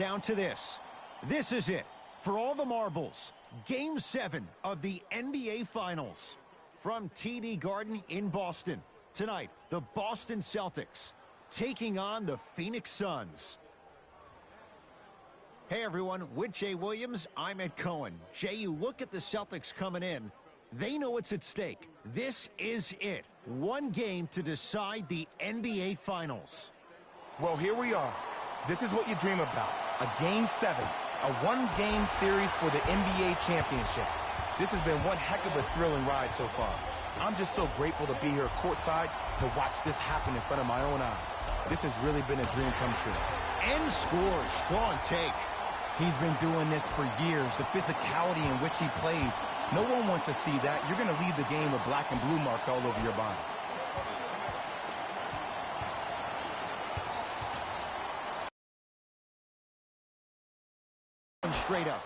Down to this. This is it. For all the marbles, Game 7 of the NBA Finals. From TD Garden in Boston. Tonight, the Boston Celtics taking on the Phoenix Suns. Hey everyone, with Jay Williams, I'm Ed Cohen. Jay, you look at the Celtics coming in. They know what's at stake. This is it. One game to decide the NBA Finals. Well, here we are. This is what you dream about. A Game 7. A one-game series for the NBA Championship. This has been one heck of a thrilling ride so far. I'm just so grateful to be here courtside to watch this happen in front of my own eyes. This has really been a dream come true. And scores. Strong take. He's been doing this for years. The physicality in which he plays. No one wants to see that. You're going to leave the game with black and blue marks all over your body. Straight up.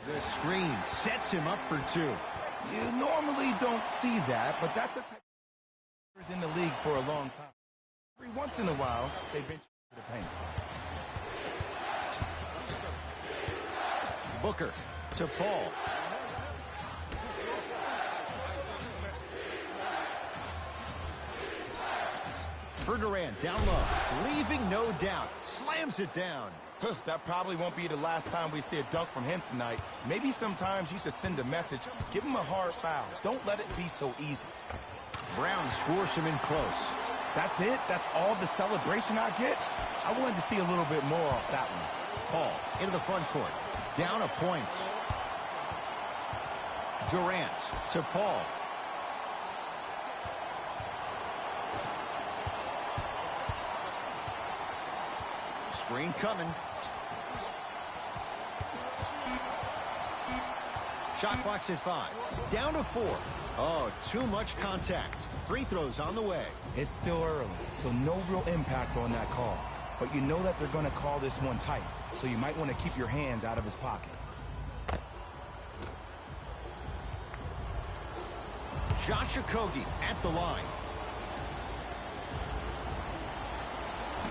The screen sets him up for two. You normally don't see that, but that's a type of in the league for a long time. Every once in a while, they've been to the paint. Booker to Paul. For Durant, down low, leaving no doubt, slams it down. That probably won't be the last time we see a dunk from him tonight. Maybe sometimes you should send a message, give him a hard foul. Don't let it be so easy. Brown scores him in close. That's it? That's all the celebration I get? I wanted to see a little bit more off that one. Paul into the front court. Down a point. Durant to Paul. Screen coming. Shot clock's at 5. Down to 4. Oh, too much contact. Free throws on the way. It's still early, so no real impact on that call. But you know that they're going to call this one tight, so you might want to keep your hands out of his pocket. Josh Okogie at the line.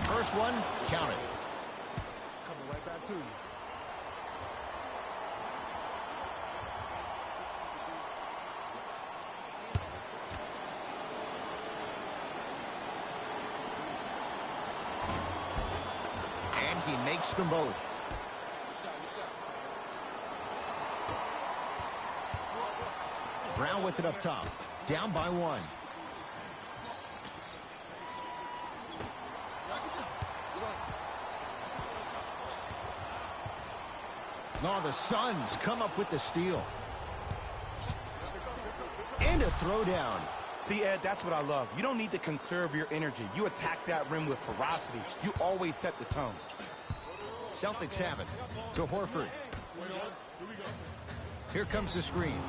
First one, count it. Coming right back to you. He makes them both. Brown with it up top. Down by 1. No, the Suns come up with the steal. And a throwdown. See, Ed, that's what I love. You don't need to conserve your energy. You attack that rim with ferocity. You always set the tone. Celtics have it to Horford. Here comes the screen.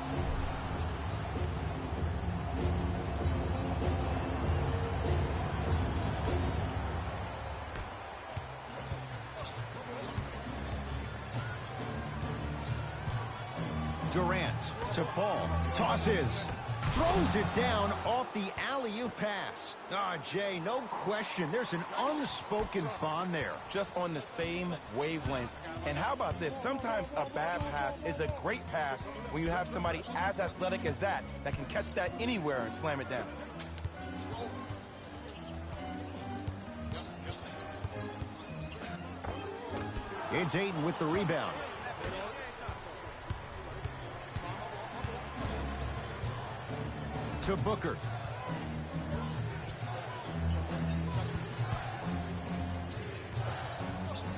Durant to Paul. Tosses. Throws it down off the alley-oop pass. Jay, no question. There's an unspoken bond there. Just on the same wavelength. And how about this? Sometimes a bad pass is a great pass when you have somebody as athletic as that can catch that anywhere and slam it down. It's Ayton with the rebound. To Booker.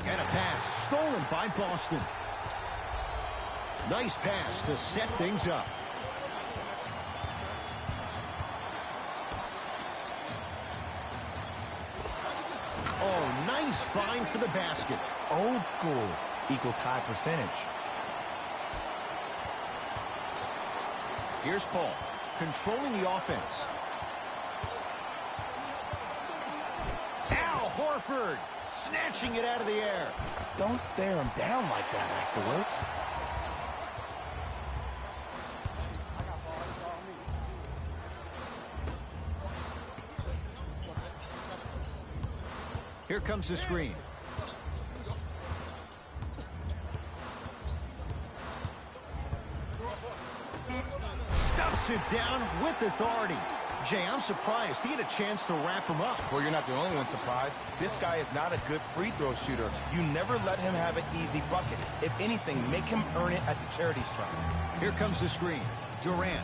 And a pass stolen by Boston. Nice pass to set things up. Oh, nice find for the basket. Old school equals high percentage. Here's Paul, controlling the offense. Al Horford Horford snatching it out of the air. Don't stare him down like that afterwards. Here comes the screen. Stuffs it down with authority. Jay, I'm surprised he had a chance to wrap him up. Well, you're not the only one surprised. This guy is not a good free throw shooter. You never let him have an easy bucket. If anything, make him earn it at the charity stripe. Here comes the screen. Durant.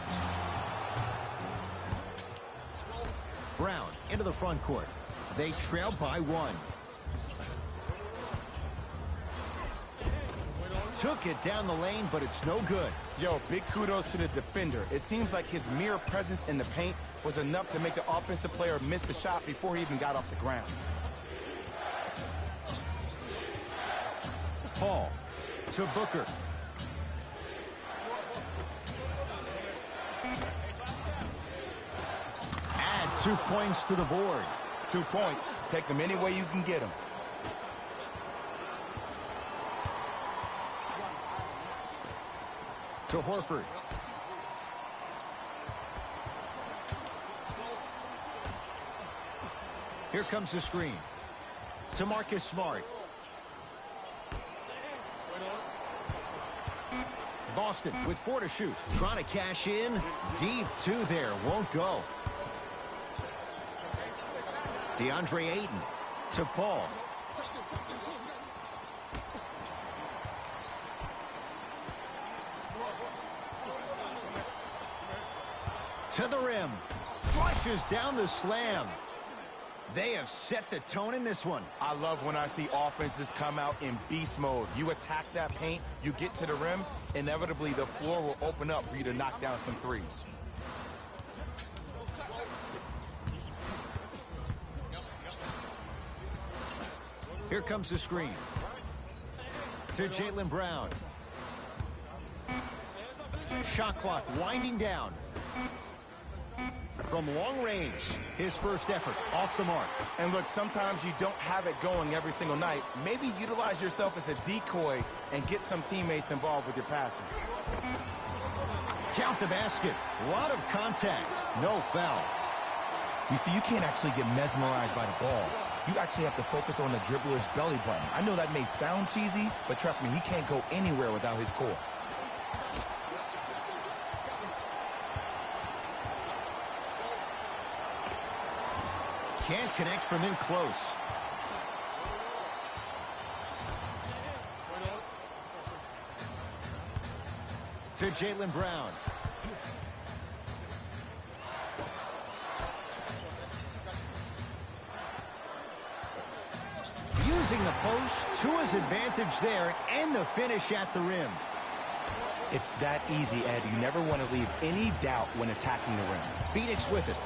Brown into the front court. They trail by 1. Took it down the lane, but it's no good. Yo, big kudos to the defender. It seems like his mere presence in the paint was enough to make the offensive player miss the shot before he even got off the ground. Paul to Booker. Add 2 points to the board. 2 points. Take them any way you can get them. To Horford. Here comes the screen. To Marcus Smart. Boston with 4 to shoot. Trying to cash in. Deep 2 there. Won't go. DeAndre Ayton to Paul. To the rim. Flushes down the slam. They have set the tone in this one. I love when I see offenses come out in beast mode. You attack that paint, you get to the rim, inevitably the floor will open up for you to knock down some threes. Here comes the screen. To Jaylen Brown. Shot clock winding down. From long range, his first effort off the mark. And look, sometimes you don't have it going every single night. Maybe utilize yourself as a decoy and get some teammates involved with your passing. Count the basket. A lot of contact. No foul. You see, you can't actually get mesmerized by the ball. You actually have to focus on the dribbler's belly button. I know that may sound cheesy, but trust me, he can't go anywhere without his core. Can't connect from in close. To Jaylen Brown. Using the post to his advantage there and the finish at the rim. It's that easy, Ed. You never want to leave any doubt when attacking the rim. Phoenix with it.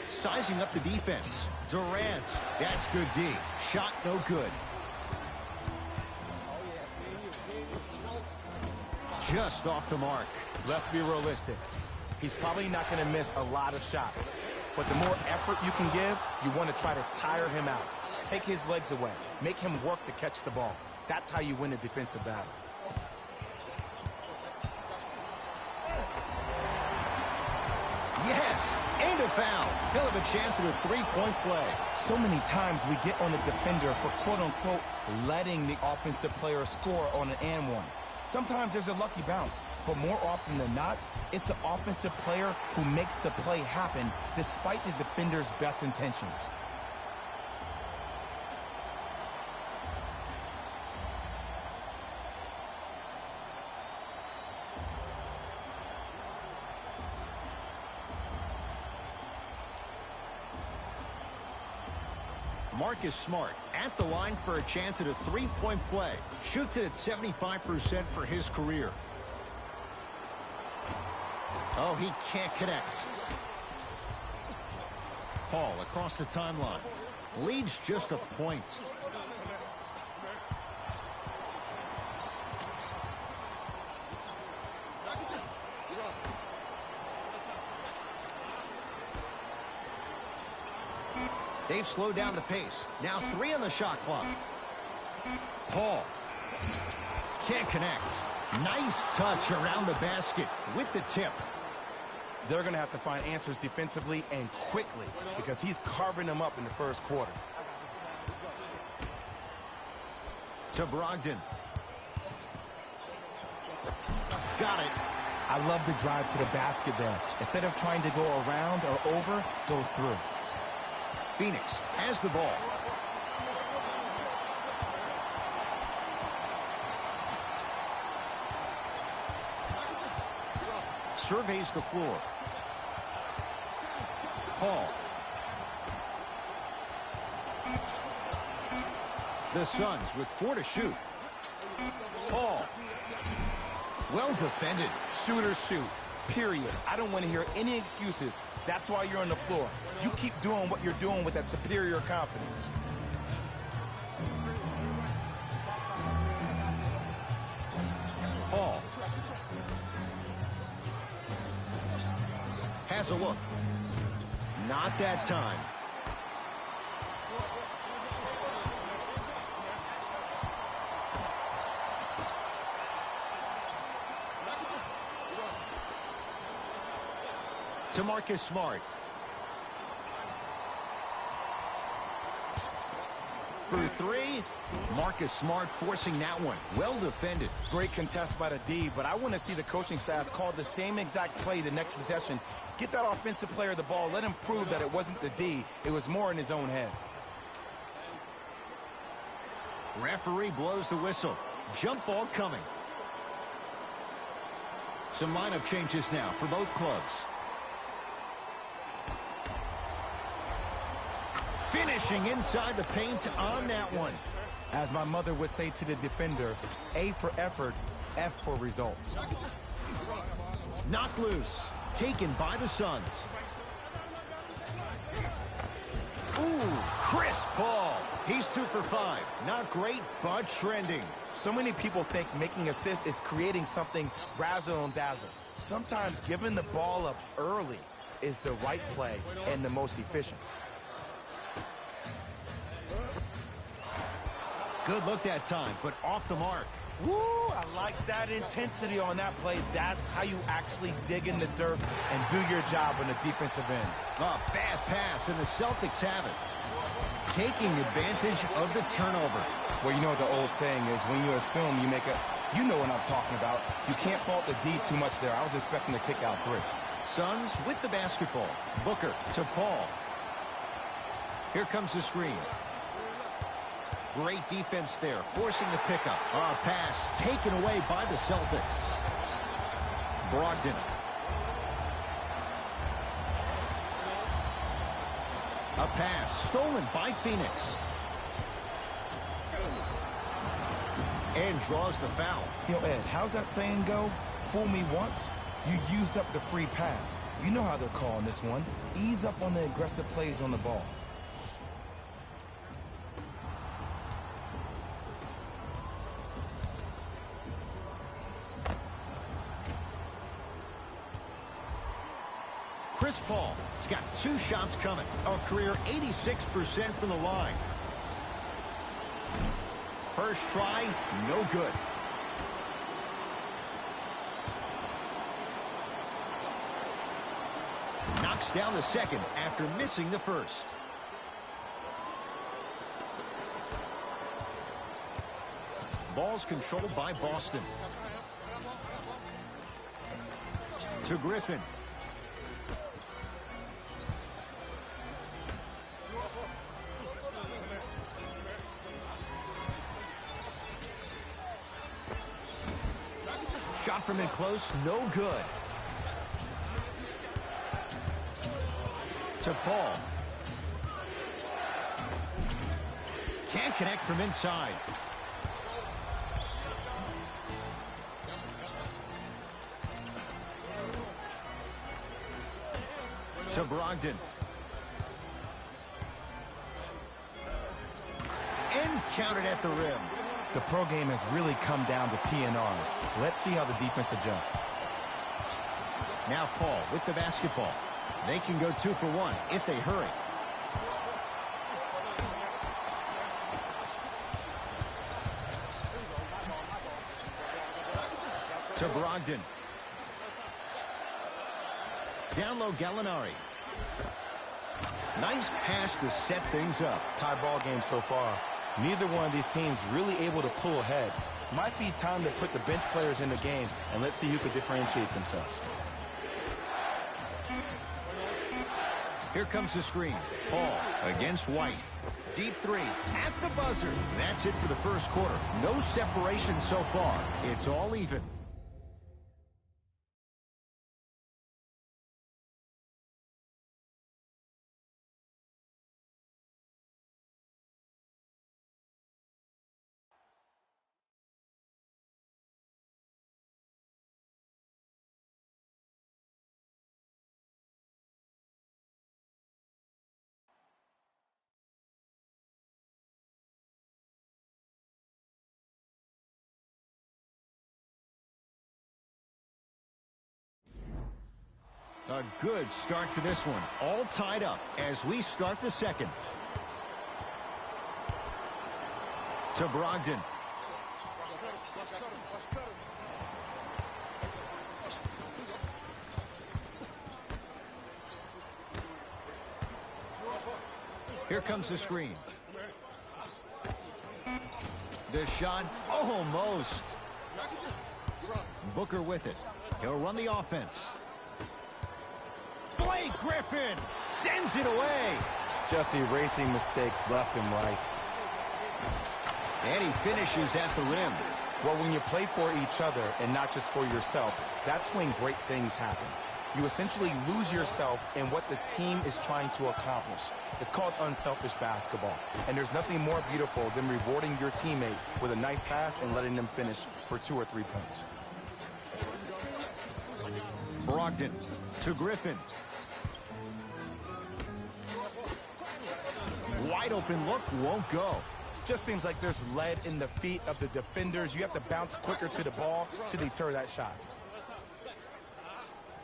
Sizing up the defense. Durant. That's good D. Shot no good. Just off the mark. Let's be realistic. He's probably not going to miss a lot of shots. But the more effort you can give, you want to try to tire him out. Take his legs away. Make him work to catch the ball. That's how you win a defensive battle. Yes, and a foul. He'll have a chance at a three-point play. So many times we get on the defender for quote-unquote letting the offensive player score on an and one. Sometimes there's a lucky bounce, but more often than not, it's the offensive player who makes the play happen despite the defender's best intentions. Marcus Smart at the line for a chance at a three-point play. Shoots it at 75% for his career. Oh, he can't connect. Paul across the timeline. Leads just a point. They've slowed down the pace. Now 3 on the shot clock. Paul. Can't connect. Nice touch around the basket with the tip. They're going to have to find answers defensively and quickly because he's carving them up in the first quarter. To Brogdon. Got it. I love the drive to the basket there. Instead of trying to go around or over, go through. Phoenix has the ball. Surveys the floor. Paul. The Suns with 4 to shoot. Paul. Well defended. Shooters shoot, period. I don't want to hear any excuses. That's why you're on the floor. You keep doing what you're doing with that superior confidence. Paul. Has a look. Not that time. To Marcus Smart. For 3, Marcus Smart forcing that one. Well defended. Great contest by the D, but I want to see the coaching staff call the same exact play the next possession. Get that offensive player the ball. Let him prove that it wasn't the D. It was more in his own head. Referee blows the whistle. Jump ball coming. Some lineup changes now for both clubs. Finishing inside the paint on that one. As my mother would say to the defender, A for effort, F for results. Knocked loose. Taken by the Suns. Ooh, Chris Paul. He's 2 for 5. Not great, but trending. So many people think making assists is creating something razzle and dazzle. Sometimes giving the ball up early is the right play and the most efficient. Good look that time, but off the mark. Woo, I like that intensity on that play. That's how you actually dig in the dirt and do your job on the defensive end. A bad pass, and the Celtics have it. Taking advantage of the turnover. Well, you know what the old saying is, when you assume you make a... You know what I'm talking about. You can't fault the D too much there. I was expecting to kick out 3. Suns with the basketball. Booker to Paul. Here comes the screen. Great defense there, forcing the pickup. A pass taken away by the Celtics. Brogdon. A pass stolen by Phoenix. And draws the foul. Yo, Ed, how's that saying go? Fool me once, you used up the free pass. You know how they're calling this one. Ease up on the aggressive plays on the ball. Chris Paul has got 2 shots coming. A career 86% from the line. First try, no good. Knocks down the second after missing the first. Ball's controlled by Boston. To Griffin. Shot from in close, no good. To Paul. Can't connect from inside. To Brogdon. And counted at the rim. The pro game has really come down to PNRs. Let's see how the defense adjusts. Now Paul with the basketball. They can go 2 for 1 if they hurry. To Brogdon. Down low, Gallinari. Nice pass to set things up. Tie ball game so far. Neither one of these teams really able to pull ahead. Might be time to put the bench players in the game, and let's see who can differentiate themselves. Here comes the screen. Paul against White. Deep three at the buzzer. That's it for the first quarter. No separation so far. It's all even. A good start to this one. All tied up as we start the second. To Brogdon. Here comes the screen. The shot, almost. Booker with it. He'll run the offense. Blake Griffin sends it away. Just erasing mistakes left and right. And he finishes at the rim. Well, when you play for each other and not just for yourself, that's when great things happen. You essentially lose yourself in what the team is trying to accomplish. It's called unselfish basketball. And there's nothing more beautiful than rewarding your teammate with a nice pass and letting them finish for 2 or 3 points. Brogdon to Griffin. Wide open look, won't go. Just seems like there's lead in the feet of the defenders. You have to bounce quicker to the ball to deter that shot.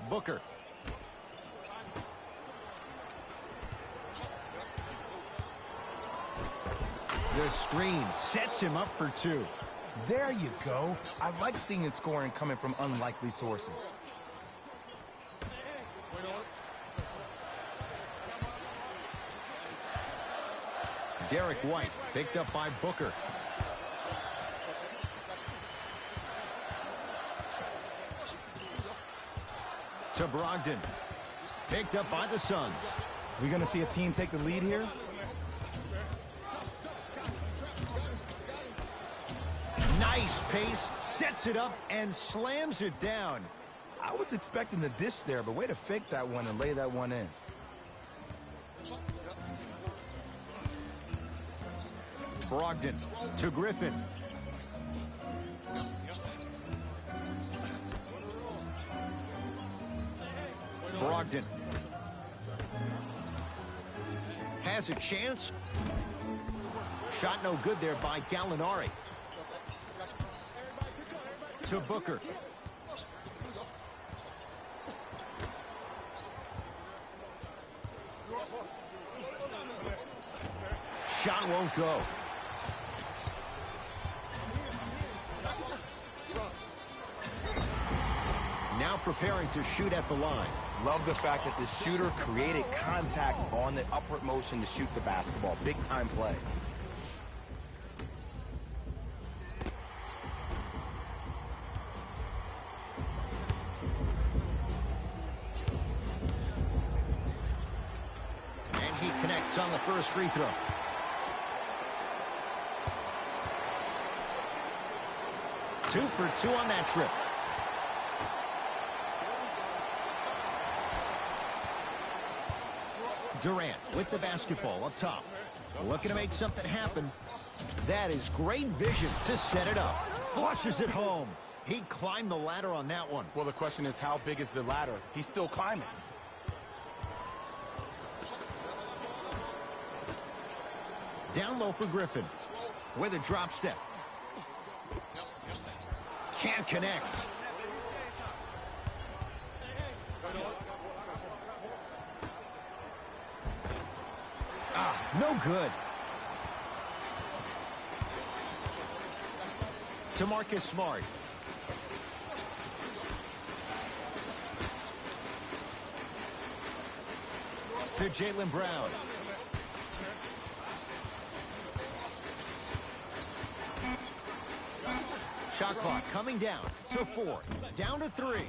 Booker. The screen sets him up for 2. There you go. I like seeing his scoring coming from unlikely sources. Derek White picked up by Booker. To Brogdon. Picked up by the Suns. We going to see a team take the lead here? Nice pace, sets it up, and slams it down. I was expecting the dish there, but way to fake that one and lay that one in. Brogdon to Griffin. Brogdon has a chance. Shot no good there by Gallinari. To Booker. Shot won't go. Now preparing to shoot at the line. Love the fact that the shooter created contact on the upward motion to shoot the basketball. Big time play. And he connects on the first free throw. Two for 2 on that trip. Durant with the basketball up top. Looking to make something happen. That is great vision to set it up. Flushes it home. He climbed the ladder on that one. Well, the question is, how big is the ladder? He's still climbing. Down low for Griffin. With a drop step. Can't connect. No good. To Marcus Smart. to Jaylen Brown. Shot clock coming down to 4. Down to 3.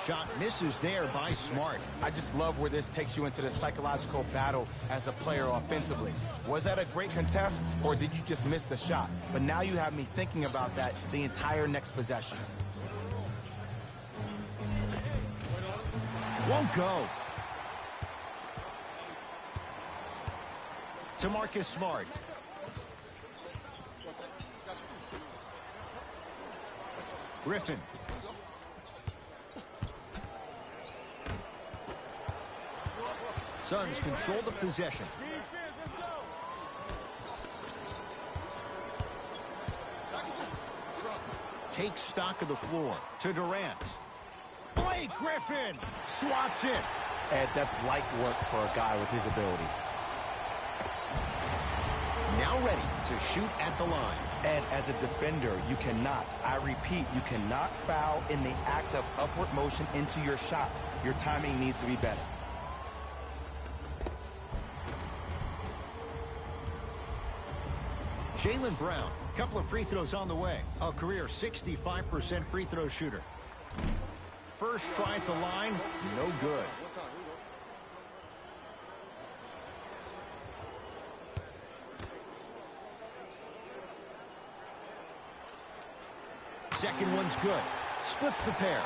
Shot misses there by Smart. I just love where this takes you into the psychological battle as a player offensively. Was that a great contest, or did you just miss the shot? But now you have me thinking about that the entire next possession. Won't go. To Marcus Smart. Griffin. Suns control the possession. Take stock of the floor to Durant. Blake Griffin swats it. Ed, that's light work for a guy with his ability. Now ready to shoot at the line. Ed, as a defender, you cannot, I repeat, you cannot foul in the act of upward motion into your shot. Your timing needs to be better. Jaylen Brown, couple of free throws on the way. A career 65% free throw shooter. First try at the line, no good. Second one's good. Splits the pair.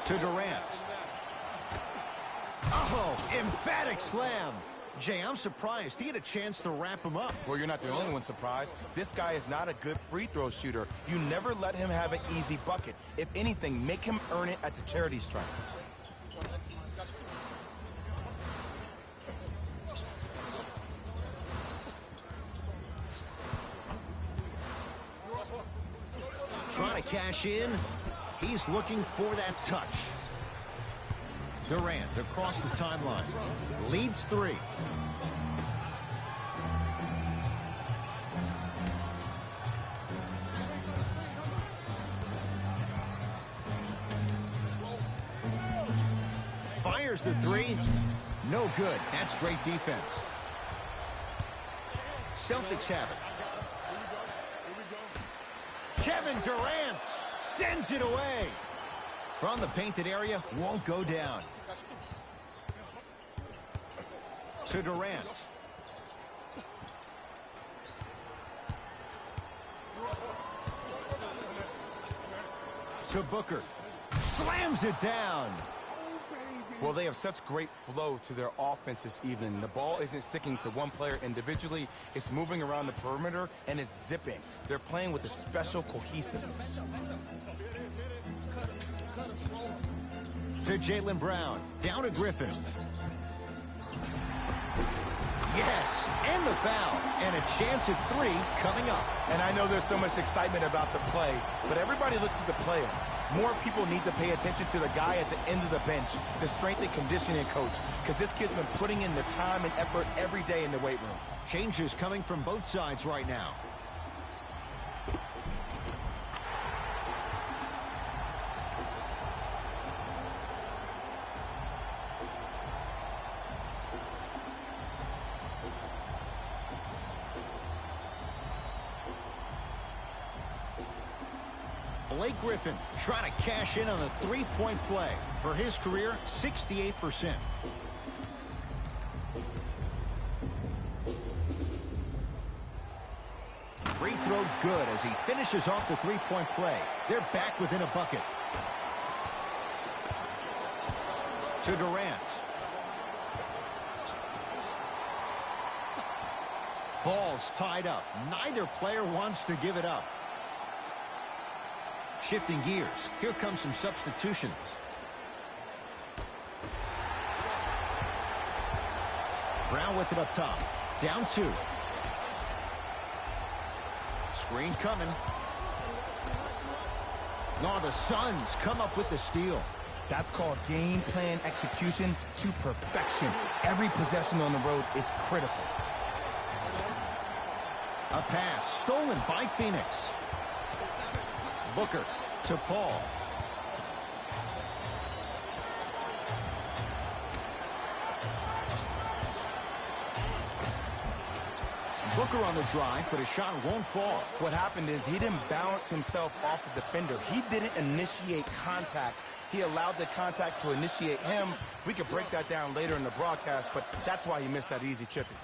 To Durant. Oh, emphatic slam. Jay, I'm surprised he had a chance to wrap him up. Well, you're not the only one surprised. This guy is not a good free throw shooter. You never let him have an easy bucket. If anything, make him earn it at the charity stripe. Trying to cash in. He's looking for that touch. Durant across the timeline. Leads 3. Fires the 3. No good. That's great defense. Celtics have it. Kevin Durant sends it away. From the painted area, won't go down. To Durant. To Booker. Slams it down. Well, they have such great flow to their offense this evening. The ball isn't sticking to one player individually. It's moving around the perimeter, and it's zipping. They're playing with a special cohesiveness. To Jaylen Brown. Down to Griffin. Yes, and the foul. And a chance at 3 coming up. And I know there's so much excitement about the play, but everybody looks at the player. More people need to pay attention to the guy at the end of the bench, the strength and conditioning coach, because this kid's been putting in the time and effort every day in the weight room. Changes coming from both sides right now. Blake Griffin trying to cash in on a three-point play. For his career, 68%. Free throw good as he finishes off the three-point play. They're back within a bucket. To Durant. Ball's tied up. Neither player wants to give it up. Shifting gears. Here comes some substitutions. Brown with it up top. Down 2. Screen coming. Oh, the Suns come up with the steal. That's called game plan execution to perfection. Every possession on the road is critical. A pass stolen by Phoenix. Booker to Paul. Booker on the drive, but his shot won't fall. What happened is he didn't balance himself off the defender. He didn't initiate contact. He allowed the contact to initiate him. We could break that down later in the broadcast, but that's why he missed that easy chipping.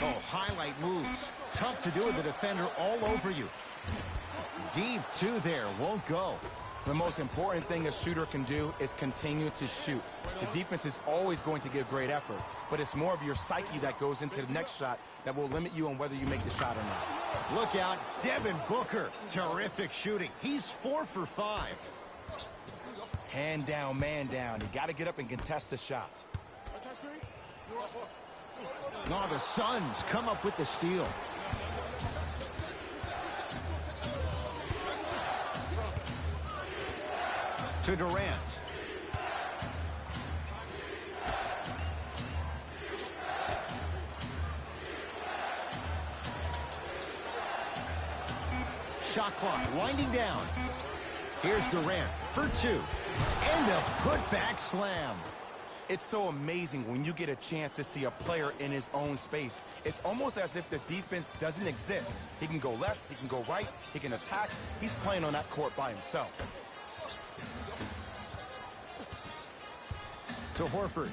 Oh, highlight moves. Tough to do with the defender all over you. Deep two there, won't go. The most important thing a shooter can do is continue to shoot. The defense is always going to give great effort, but it's more of your psyche that goes into the next shot that will limit you on whether you make the shot or not. Look out, Devin Booker. Terrific shooting. He's 4 for 5. Hand down, man down. You got to get up and contest the shot. Oh, the Suns come up with the steal. To Durant. Shot clock winding down. Here's Durant for 2. And a putback slam. It's so amazing when you get a chance to see a player in his own space. It's almost as if the defense doesn't exist. He can go left, he can go right, he can attack. He's playing on that court by himself. To Horford.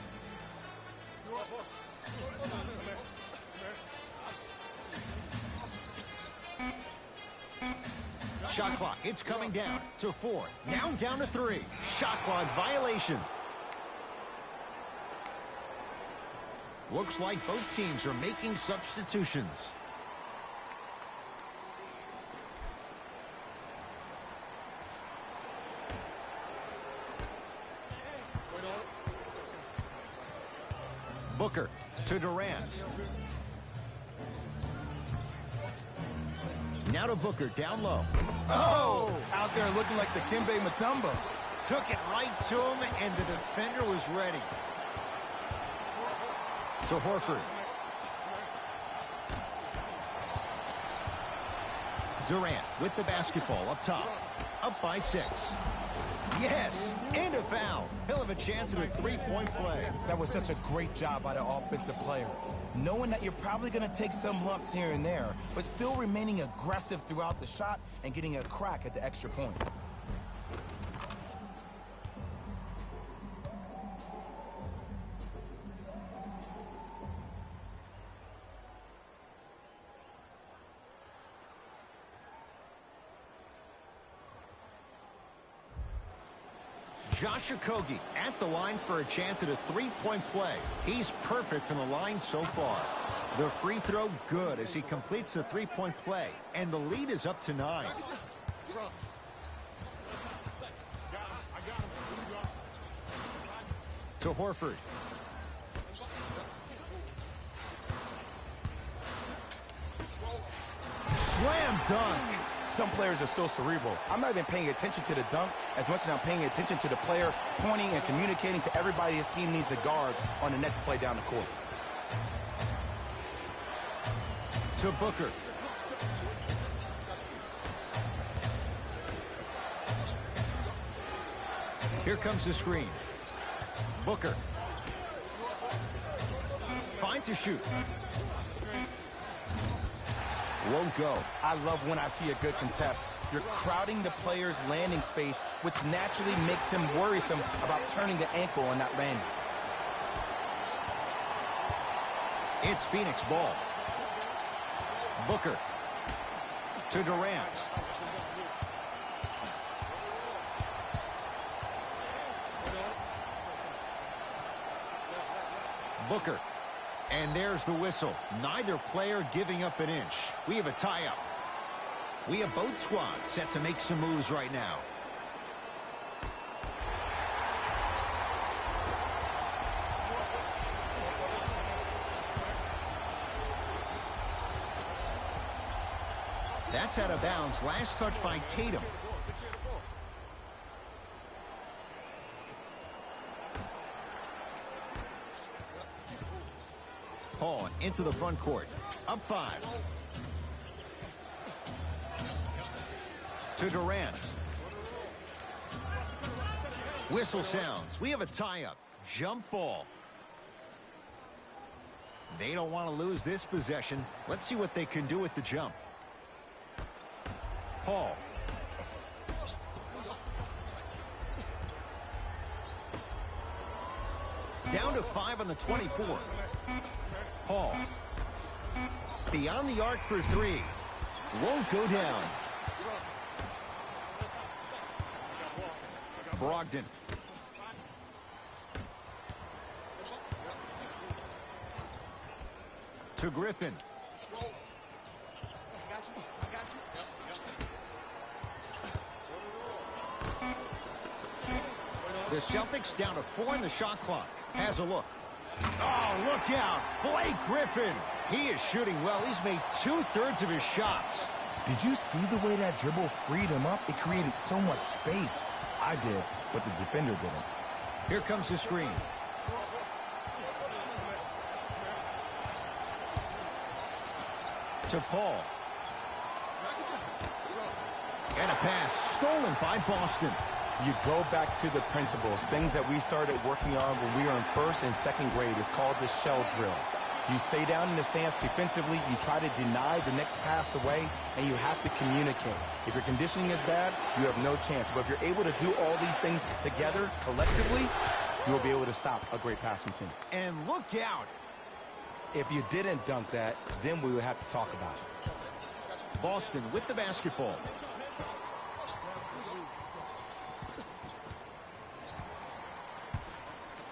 Shot clock, it's coming down to 4. Now down to 3. Shot clock violation. Looks like both teams are making substitutions. Booker to Durant. Now to Booker, down low. Oh! Out there looking like the Kimbe Mutombo. Took it right to him, and the defender was ready. To Horford. Durant with the basketball up top. Up by 6. Yes, and a foul. He'll have a chance at a three-point play. That was such a great job by the offensive player. Knowing that you're probably going to take some lumps here and there, but still remaining aggressive throughout the shot and getting a crack at the extra point. Josh Okogie at the line for a chance at a three-point play. He's perfect from the line so far. The free throw good as he completes the three-point play, and the lead is up to 9. To Horford. Slam dunk. Some players are so cerebral. I'm not even paying attention to the dunk as much as I'm paying attention to the player pointing and communicating to everybody his team needs a guard on the next play down the court. To Booker. Here comes the screen. Booker. 5 to shoot. Won't go. I love when I see a good contest. You're crowding the player's landing space, which naturally makes him worrisome about turning the ankle on that landing. It's Phoenix ball. Booker to Durant. Booker. And there's the whistle. Neither player giving up an inch. We have a tie-up. We have both squads set to make some moves right now. That's out of bounds. Last touch by Tatum. Paul into the front court. Up 5. To Durant. Whistle sounds. We have a tie-up. Jump ball. They don't want to lose this possession. Let's see what they can do with the jump. Paul. Down to 5 on the 24. Paul. Beyond the arc for 3. Won't go down. Brogdon. To Griffin. The Celtics down to 4 in the shot clock. Has a look. Oh, look out. Blake Griffin. He is shooting well. He's made 2/3 of his shots. Did you see the way that dribble freed him up? It created so much space. I did, but the defender didn't. Here comes the screen. To Paul. And a pass stolen by Boston. You go back to the principles, things that we started working on when we were in 1st and 2nd grade. It's called the shell drill. You stay down in the stance defensively, you try to deny the next pass away, and you have to communicate. If your conditioning is bad, you have no chance. But if you're able to do all these things together, collectively, you'll be able to stop a great passing team. And look out. If you didn't dunk that, then we would have to talk about it. Boston with the basketball.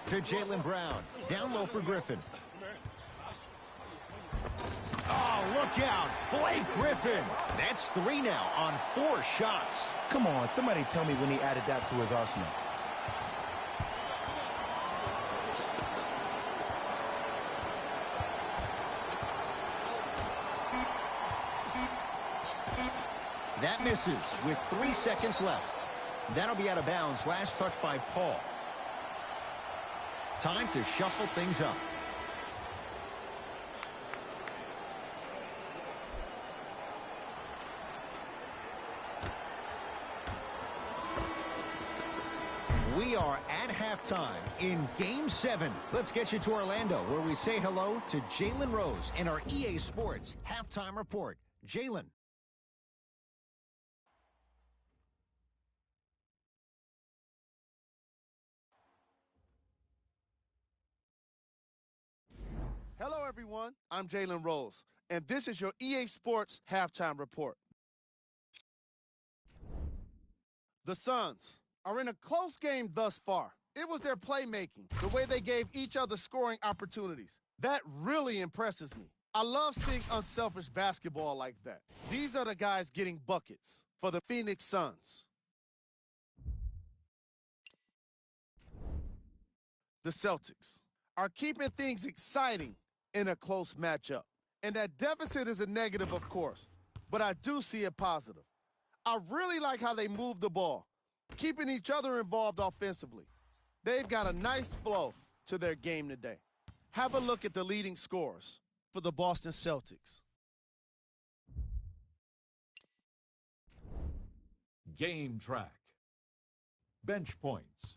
To Jaylen Brown. Down low for Griffin. Oh, look out. Blake Griffin. That's 3 now on 4 shots. Come on, somebody tell me when he added that to his arsenal. That misses with 3 seconds left. That'll be out of bounds. Last touch by Paul. Time to shuffle things up. We are at halftime in Game 7. Let's get you to Orlando, where we say hello to Jalen Rose in our EA Sports Halftime Report. Jalen. Hello, everyone. I'm Jalen Rose, and this is your EA Sports Halftime Report. The Suns are in a close game thus far. It was their playmaking, the way they gave each other scoring opportunities. That really impresses me. I love seeing unselfish basketball like that. These are the guys getting buckets for the Phoenix Suns. The Celtics are keeping things exciting in a close matchup. And that deficit is a negative, of course, but I do see it positive. I really like how they move the ball, keeping each other involved offensively. They've got a nice flow to their game today. Have a look at the leading scorers for the Boston Celtics. Game track. Bench points.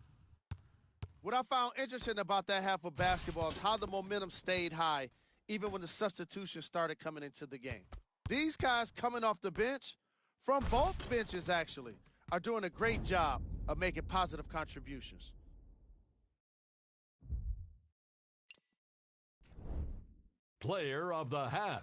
What I found interesting about that half of basketball is how the momentum stayed high even when the substitutions started coming into the game. These guys coming off the bench, from both benches actually, are doing a great job of making positive contributions. Player of the half.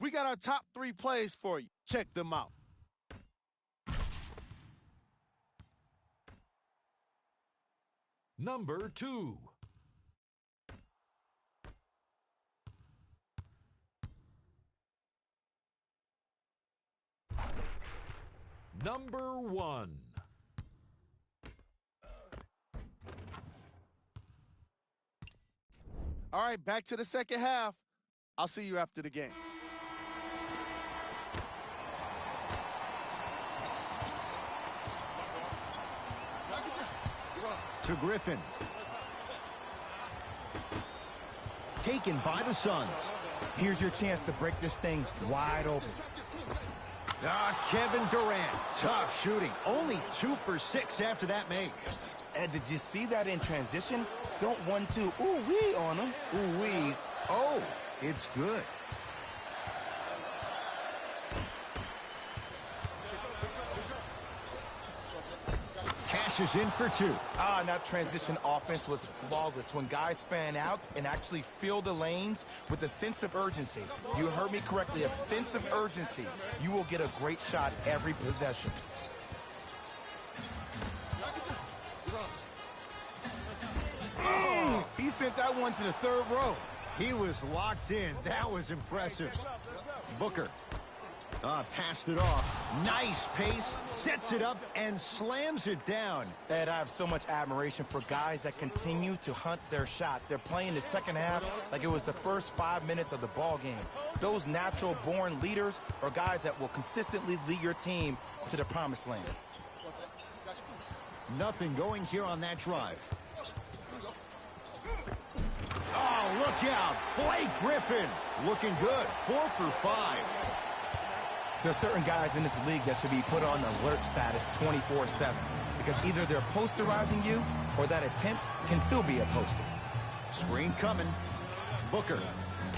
We got our top 3 plays for you. Check them out. Number 2. Number 1. All right, back to the second half. I'll see you after the game. To Griffin. Taken by the Suns. Here's your chance to break this thing wide open. Kevin Durant, tough shooting. Only 2 for 6 after that make. Ed, did you see that in transition? Don't 1-2 ooh-wee on him. Ooh-wee. Oh, it's good. Cashes in for 2. That transition offense was flawless when guys fan out and actually fill the lanes with a sense of urgency. You heard me correctly, a sense of urgency. You will get a great shot every possession. He sent that one to the third row. He was locked in. That was impressive. Booker. Passed it off. Nice pace, sets it up, and slams it down. Ed, I have so much admiration for guys that continue to hunt their shot. They're playing the second half like it was the first 5 minutes of the ball game. Those natural-born leaders are guys that will consistently lead your team to the promised land. Nothing going here on that drive. Oh, look out. Blake Griffin looking good. 4 for 5. There are certain guys in this league that should be put on alert status 24/7 because either they're posterizing you or that attempt can still be a poster. Screen coming. Booker.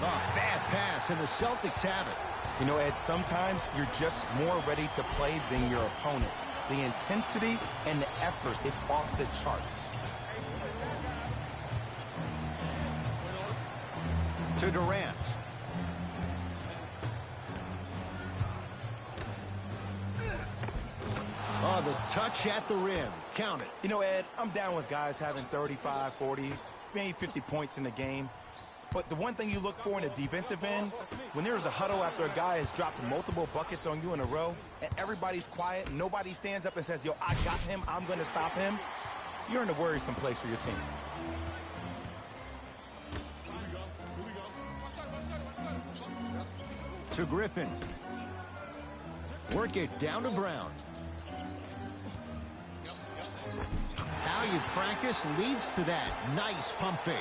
Bad pass, and the Celtics have it. You know, Ed, sometimes you're just more ready to play than your opponent. The intensity and the effort is off the charts. To Durant. The touch at the rim. Count it. You know, Ed, I'm down with guys having 35, 40, maybe 50 points in the game. But the one thing you look for in a defensive end, when there's a huddle after a guy has dropped multiple buckets on you in a row, and everybody's quiet, nobody stands up and says, yo, I got him, I'm going to stop him, you're in a worrisome place for your team. To Griffin. Work it down to Brown. How you practice leads to that. Nice pump fake.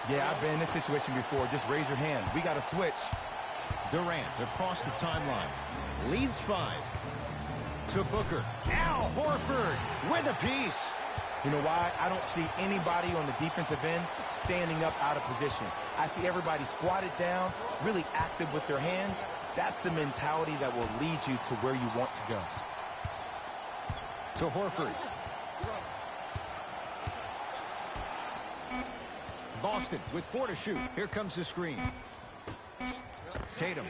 Yeah, I've been in this situation before. Just raise your hand. We got to switch. Durant across the timeline. Leads 5. To Booker. Al Horford with a piece. You know why? I don't see anybody on the defensive end standing up out of position. I see everybody squatted down, really active with their hands. That's the mentality that will lead you to where you want to go. To Horford. Boston with 4 to shoot. Here comes the screen. Tatum.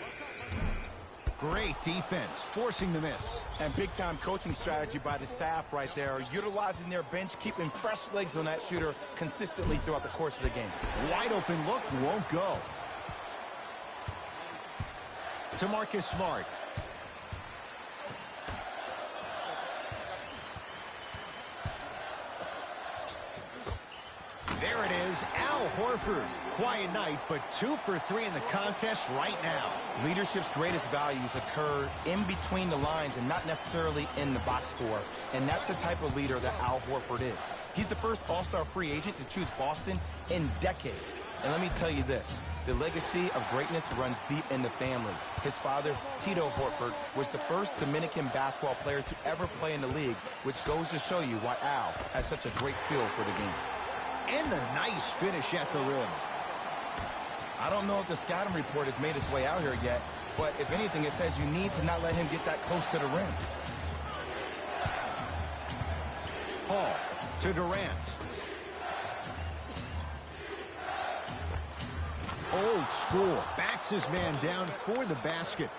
Great defense, forcing the miss. And big-time coaching strategy by the staff right there, utilizing their bench, keeping fresh legs on that shooter consistently throughout the course of the game. Wide open look, won't go. To Marcus Smart. There it is, Al Horford. Quiet night, but 2 for 3 in the contest right now. Leadership's greatest values occur in between the lines and not necessarily in the box score. And that's the type of leader that Al Horford is. He's the first all-star free agent to choose Boston in decades. And let me tell you this, the legacy of greatness runs deep in the family. His father, Tito Horford, was the first Dominican basketball player to ever play in the league, which goes to show you why Al has such a great feel for the game. And the nice finish at the rim. I don't know if the scouting report has made its way out here yet, but if anything, it says you need to not let him get that close to the rim. Paul to Durant. Old school. Backs his man down for the basket.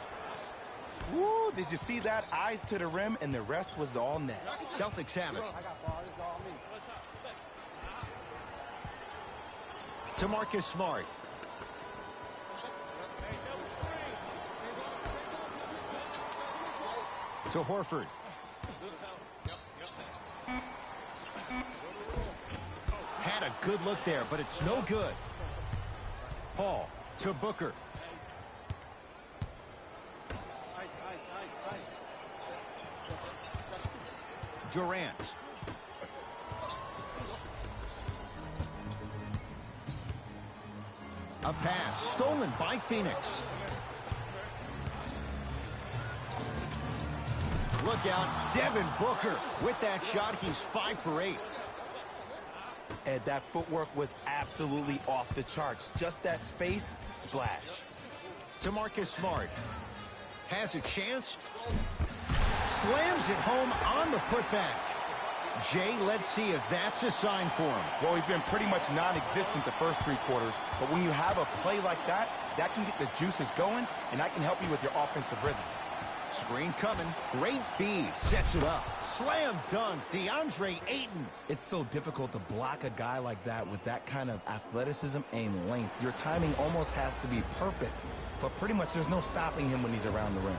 Woo, did you see that? Eyes to the rim, and the rest was all net. Celtics have it. To Marcus Smart. To Horford. Had a good look there, but it's no good. Paul to Booker. Durant. A pass stolen by Phoenix. Look out, Devin Booker. With that shot, he's 5 for 8. And that footwork was absolutely off the charts. Just that space, splash. To Marcus Smart. Has a chance. Slams it home on the putback. Jay, let's see if that's a sign for him. Well, he's been pretty much non-existent the first 3 quarters, but when you have a play like that, that can get the juices going, and that can help you with your offensive rhythm. Screen coming. Great feed. Sets it up. Slam dunk. DeAndre Ayton. It's so difficult to block a guy like that with that kind of athleticism and length. Your timing almost has to be perfect, but pretty much there's no stopping him when he's around the rim.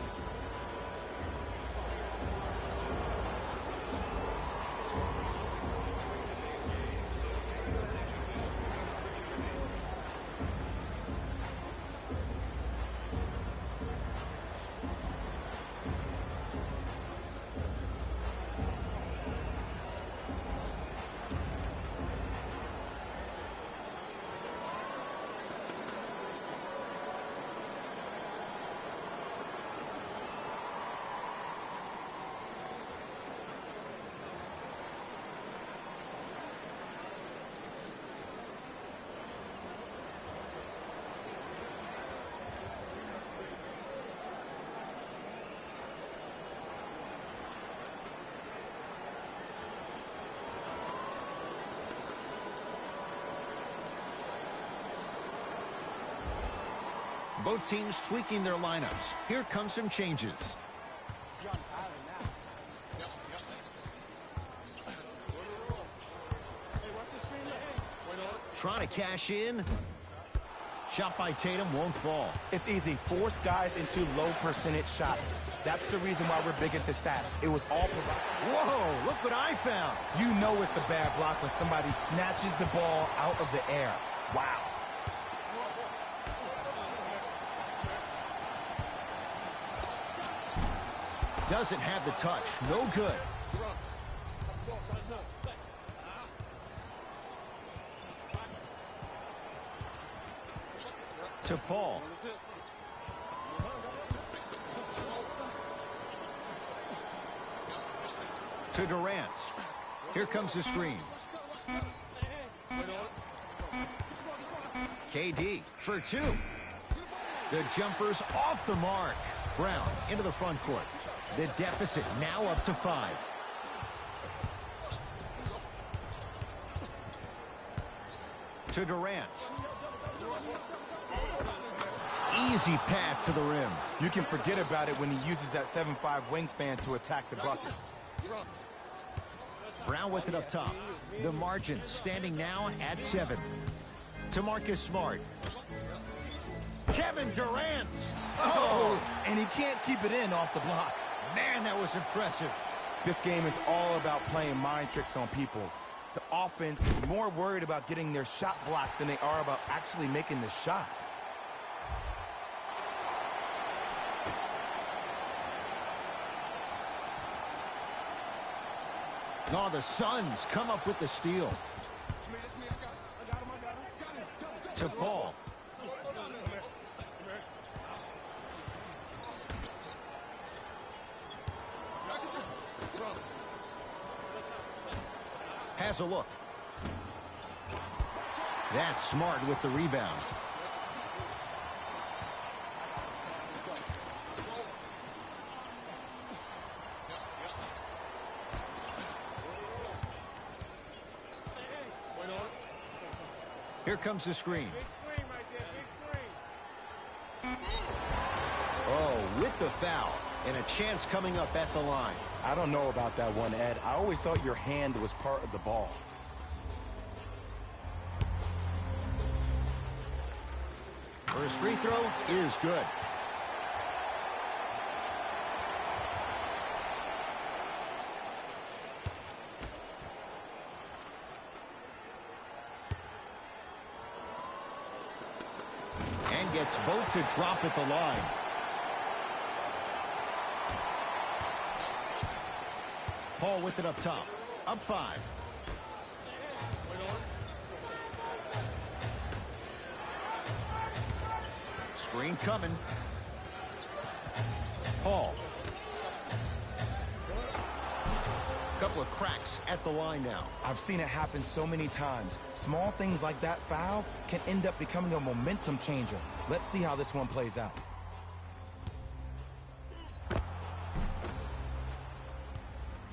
Both teams tweaking their lineups. Here come some changes. Trying to cash in. Shot by Tatum won't fall. It's easy. Force guys into low percentage shots. That's the reason why we're big into stats. It was all provided. Whoa, look what I found. You know it's a bad block when somebody snatches the ball out of the air. Wow. Doesn't have the touch. No good. To Paul. To Durant. Here comes the screen. KD for 2. The jumper's off the mark. Brown into the front court. The deficit now up to 5. To Durant. Easy path to the rim. You can forget about it when he uses that 7'5" wingspan to attack the bucket. Brown with it up top. The margin standing now at 7. To Marcus Smart. Kevin Durant. Oh, and he can't keep it in off the block. Man, that was impressive. This game is all about playing mind tricks on people. The offense is more worried about getting their shot blocked than they are about actually making the shot. Oh, the Suns come up with the steal. To Paul. Has a look. That's Smart with the rebound. Here comes the screen. Oh, with the foul. And a chance coming up at the line. I don't know about that one, Ed. I always thought your hand was part of the ball. First free throw is good. And gets both to drop at the line. Paul with it up top. Up 5. Screen coming. Paul. Couple of cracks at the line now. I've seen it happen so many times. Small things like that foul can end up becoming a momentum changer. Let's see how this one plays out.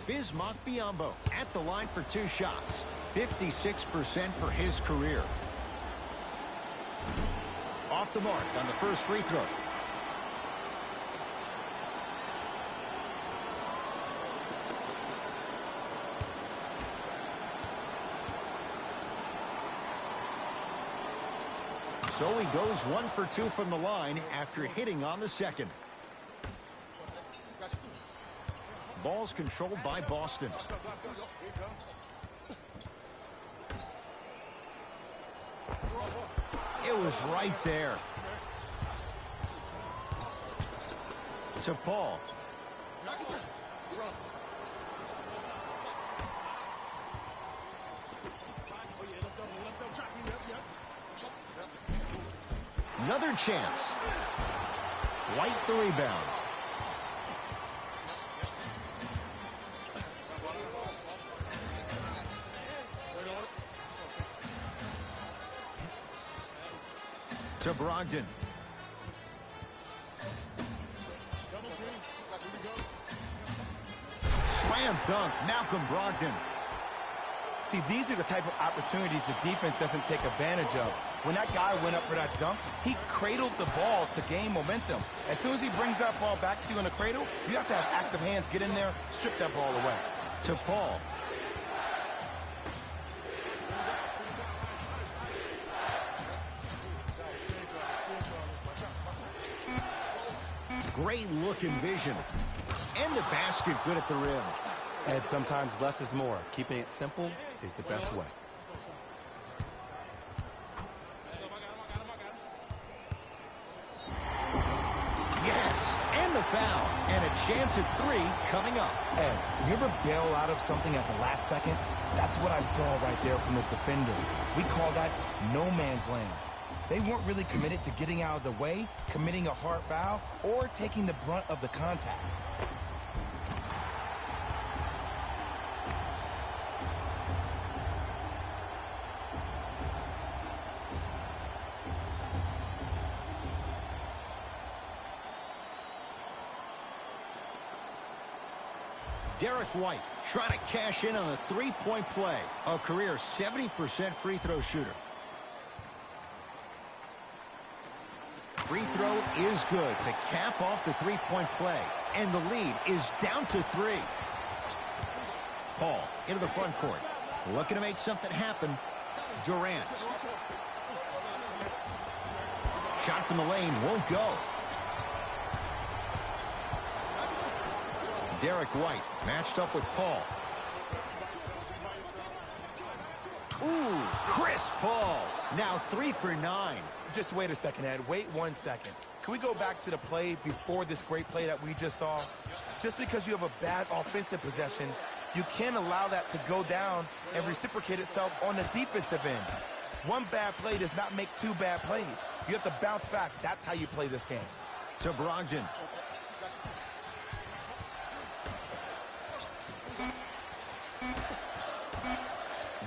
Bismack Biyombo at the line for 2 shots. 56% for his career. Off the mark on the first free throw. So he goes 1 for 2 from the line after hitting on the second. Ball's controlled by Boston. It was right there. To Paul. Another chance. White the rebound. To Brogdon. Slam dunk, Malcolm Brogdon. See, these are the type of opportunities the defense doesn't take advantage of. When that guy went up for that dunk, he cradled the ball to gain momentum. As soon as he brings that ball back to you in the cradle, you have to have active hands, get in there, strip that ball away. To Paul. Great look and vision. And the basket good at the rim. And sometimes less is more. Keeping it simple is the best way. Yes, and the foul. And a chance at 3 coming up. Ed, you ever bail out of something at the last second? That's what I saw right there from the defender. We call that no man's land. They weren't really committed to getting out of the way, committing a hard foul, or taking the brunt of the contact. Derek White trying to cash in on a 3-point play. A career 70% free throw shooter. Free throw is good to cap off the 3-point play. And the lead is down to 3. Paul into the front court. Looking to make something happen. Durant. Shot from the lane won't go. Derek White matched up with Paul. Ooh, Chris Paul. Now 3 for 9. Just wait a second, Ed. Wait 1 second. Can we go back to the play before this great play that we just saw? Just because you have a bad offensive possession, you can't allow that to go down and reciprocate itself on the defensive end. One bad play does not make 2 bad plays. You have to bounce back. That's how you play this game. To Brogdon.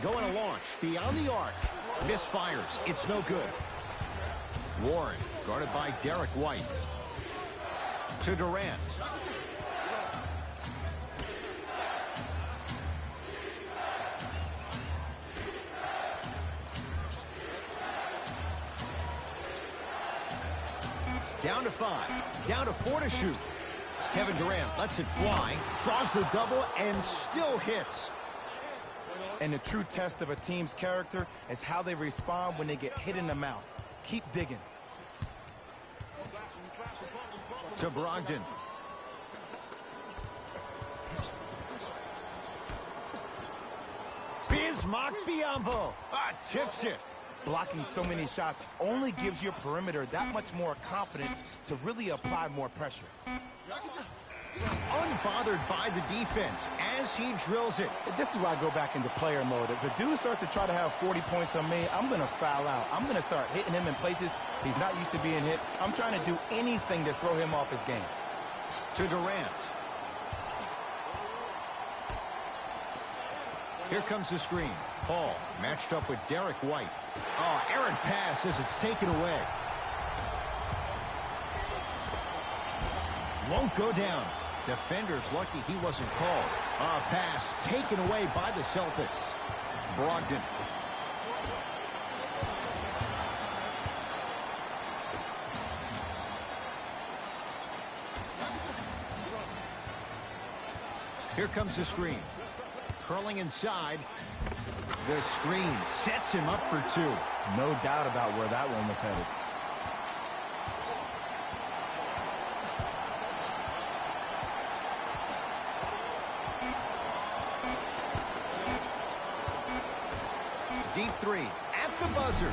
Going to launch beyond the arc. Misfires. It's no good. Warren guarded by Derek White. To Durant. Down to 5. Down to 4 to shoot. Kevin Durant lets it fly. Draws the double and still hits. And the true test of a team's character is how they respond when they get hit in the mouth. Keep digging. To Brogdon. Bismack Biyombo. Tips it. Blocking so many shots only gives your perimeter that much more confidence to really apply more pressure. Unbothered by the defense as he drills it. This is why I go back into player mode. If the dude starts to try to have 40 points on me, I'm going to foul out. I'm going to start hitting him in places he's not used to being hit. I'm trying to do anything to throw him off his game. To Durant. Here comes the screen. Paul matched up with Derek White. Oh, errant pass as it's taken away. Won't go down. Defender's lucky he wasn't called. A pass taken away by the Celtics. Brogdon. Here comes the screen. Curling inside. The screen sets him up for two. No doubt about where that one was headed. Deep three at the buzzer.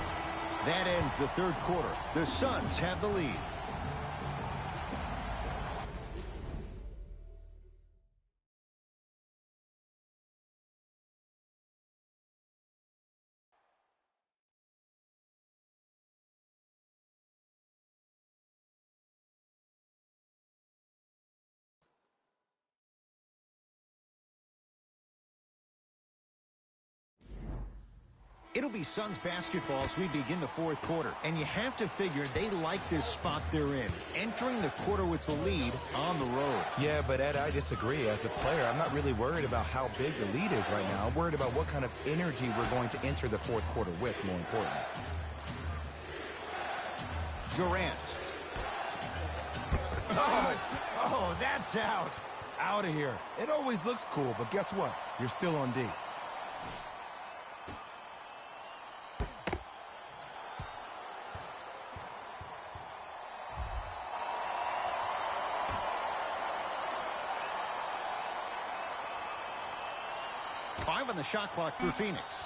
That ends the third quarter. The Suns have the lead. It'll be Suns basketball as we begin the fourth quarter. And you have to figure they like this spot they're in. Entering the quarter with the lead on the road. Yeah, but Ed, I disagree. As a player, I'm not really worried about how big the lead is right now. I'm worried about what kind of energy we're going to enter the fourth quarter with, more importantly. Durant. Oh, that's out. Out of here. It always looks cool, but guess what? You're still on D. Five on the shot clock for Phoenix.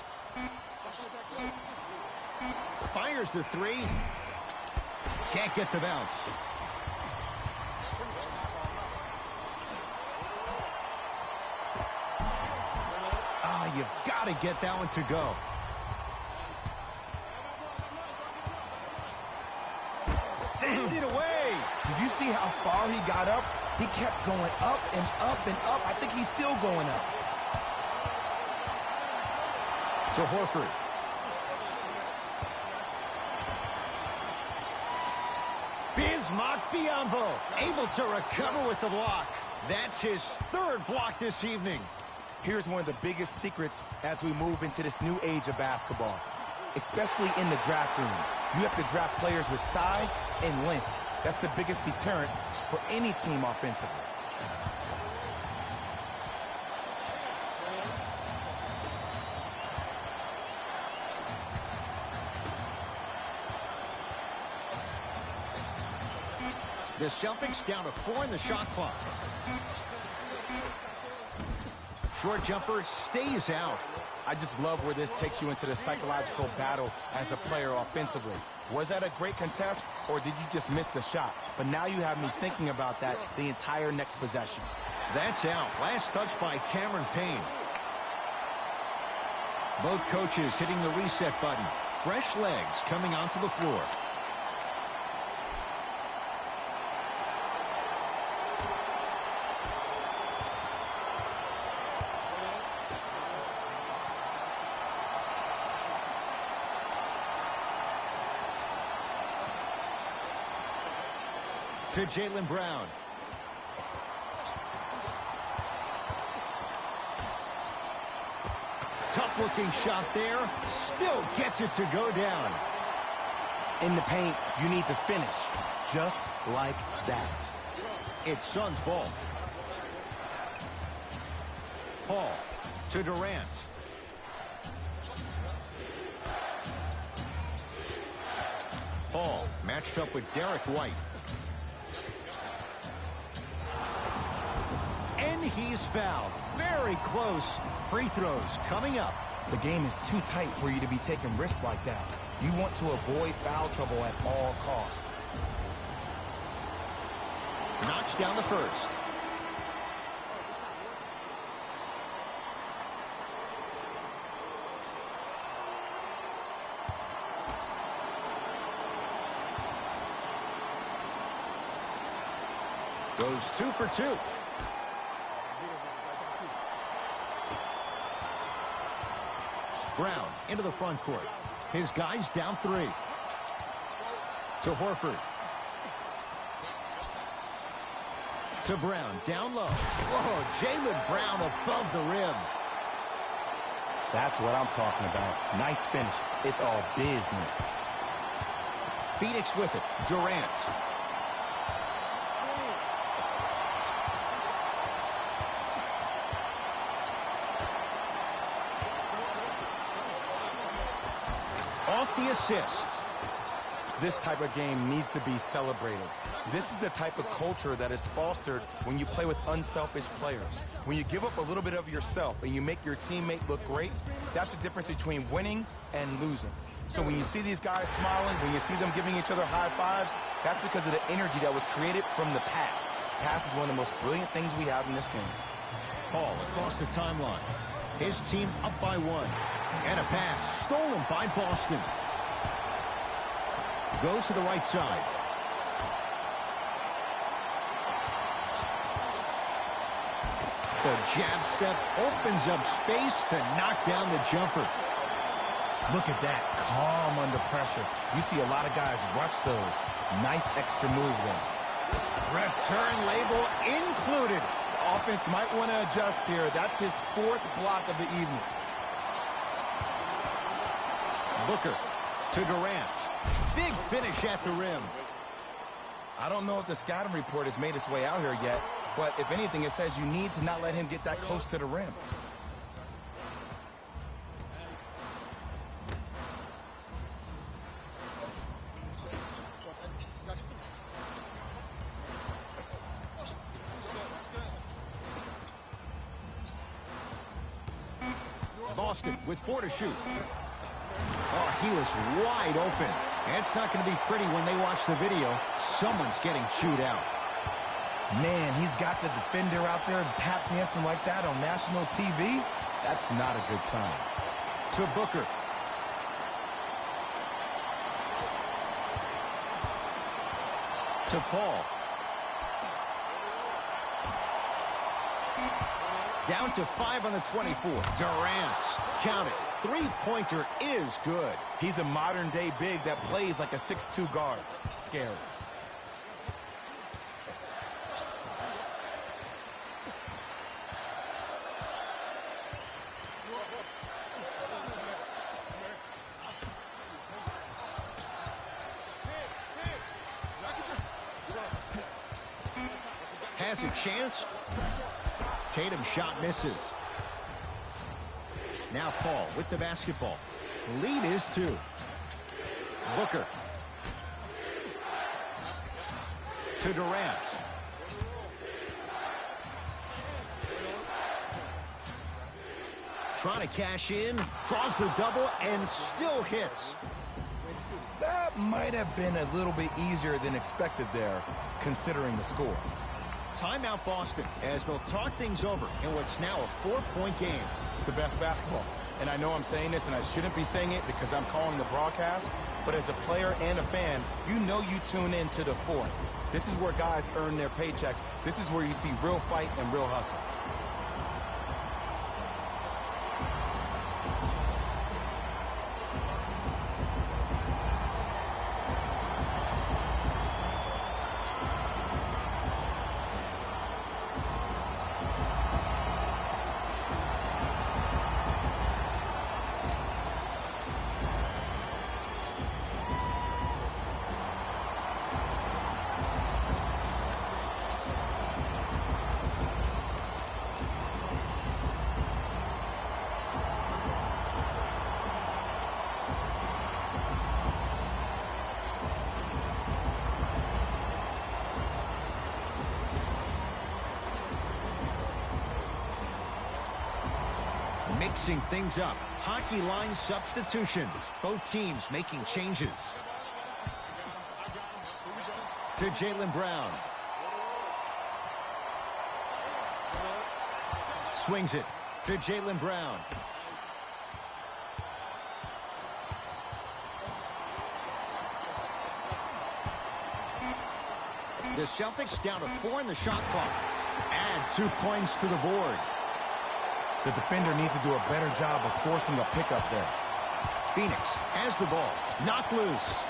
Fires the three. Can't get the bounce. Ah, you've got to get that one to go. Send it away. Did you see how far he got up? He kept going up and up and up. I think he's still going up. To Horford. Bismack Biyombo able to recover with the block. That's his third block this evening. Here's one of the biggest secrets as we move into this new age of basketball, especially in the draft room. You have to draft players with size and length. That's the biggest deterrent for any team offensively. The Celtics down to 4 in the shot clock. Short jumper stays out. I just love where this takes you into the psychological battle as a player offensively. Was that a great contest, or did you just miss the shot? But now you have me thinking about that the entire next possession. That's out. Last touch by Cameron Payne. Both coaches hitting the reset button. Fresh legs coming onto the floor. To Jaylen Brown. Tough-looking shot there. Still gets it to go down. In the paint, you need to finish just like that. It's Suns ball. Paul to Durant. Paul matched up with Derek White. And he's fouled. Very close. Free throws coming up. The game is too tight for you to be taking risks like that. You want to avoid foul trouble at all costs. Knocks down the first. Goes 2 for 2. Brown into the front court. His guys down 3. To Horford. To Brown, down low. Whoa, Jaylen Brown above the rim. That's what I'm talking about. Nice finish. It's all business. Phoenix with it. Durant. Off the assist. This type of game needs to be celebrated. This is the type of culture that is fostered when you play with unselfish players. When you give up a little bit of yourself and you make your teammate look great, that's the difference between winning and losing. So when you see these guys smiling, when you see them giving each other high fives, that's because of the energy that was created from the pass. Pass is one of the most brilliant things we have in this game. Paul across the timeline. His team up by 1. And a pass stolen by Boston. Goes to the right side. The jab step opens up space to knock down the jumper. Look at that, calm under pressure. You see a lot of guys rush those. Nice extra move there. Return label included. The offense might want to adjust here. That's his 4th block of the evening. Booker to Durant. Big finish at the rim. I don't know if the scouting report has made its way out here yet, but if anything, it says you need to not let him get that close to the rim. Boston with 4 to shoot. Oh, he was wide open. It's not going to be pretty when they watch the video. Someone's getting chewed out. Man, he's got the defender out there tap dancing like that on national TV. That's not a good sign. To Booker. To Paul. Down to 5 on the 24. Durant. Count it. 3-pointer is good. He's a modern-day big that plays like a 6'2 guard. Scary. Has a chance. Tatum's shot misses. Now Paul with the basketball. Lead is 2. Booker. To Durant. Trying to cash in. Draws the double and still hits. That might have been a little bit easier than expected there, considering the score. Timeout Boston as they'll talk things over in what's now a 4-point game. The best basketball. And I know I'm saying this and I shouldn't be saying it because I'm calling the broadcast, but as a player and a fan, you know you tune in to the 4th. This is where guys earn their paychecks. This is where you see real fight and real hustle. Mixing things up. Hockey line substitutions. Both teams making changes. To Jaylen Brown. Swings it to Jaylen Brown. The Celtics down to 4 in the shot clock. Add 2 points to the board. The defender needs to do a better job of forcing a pickup there. Phoenix has the ball. Knocked loose.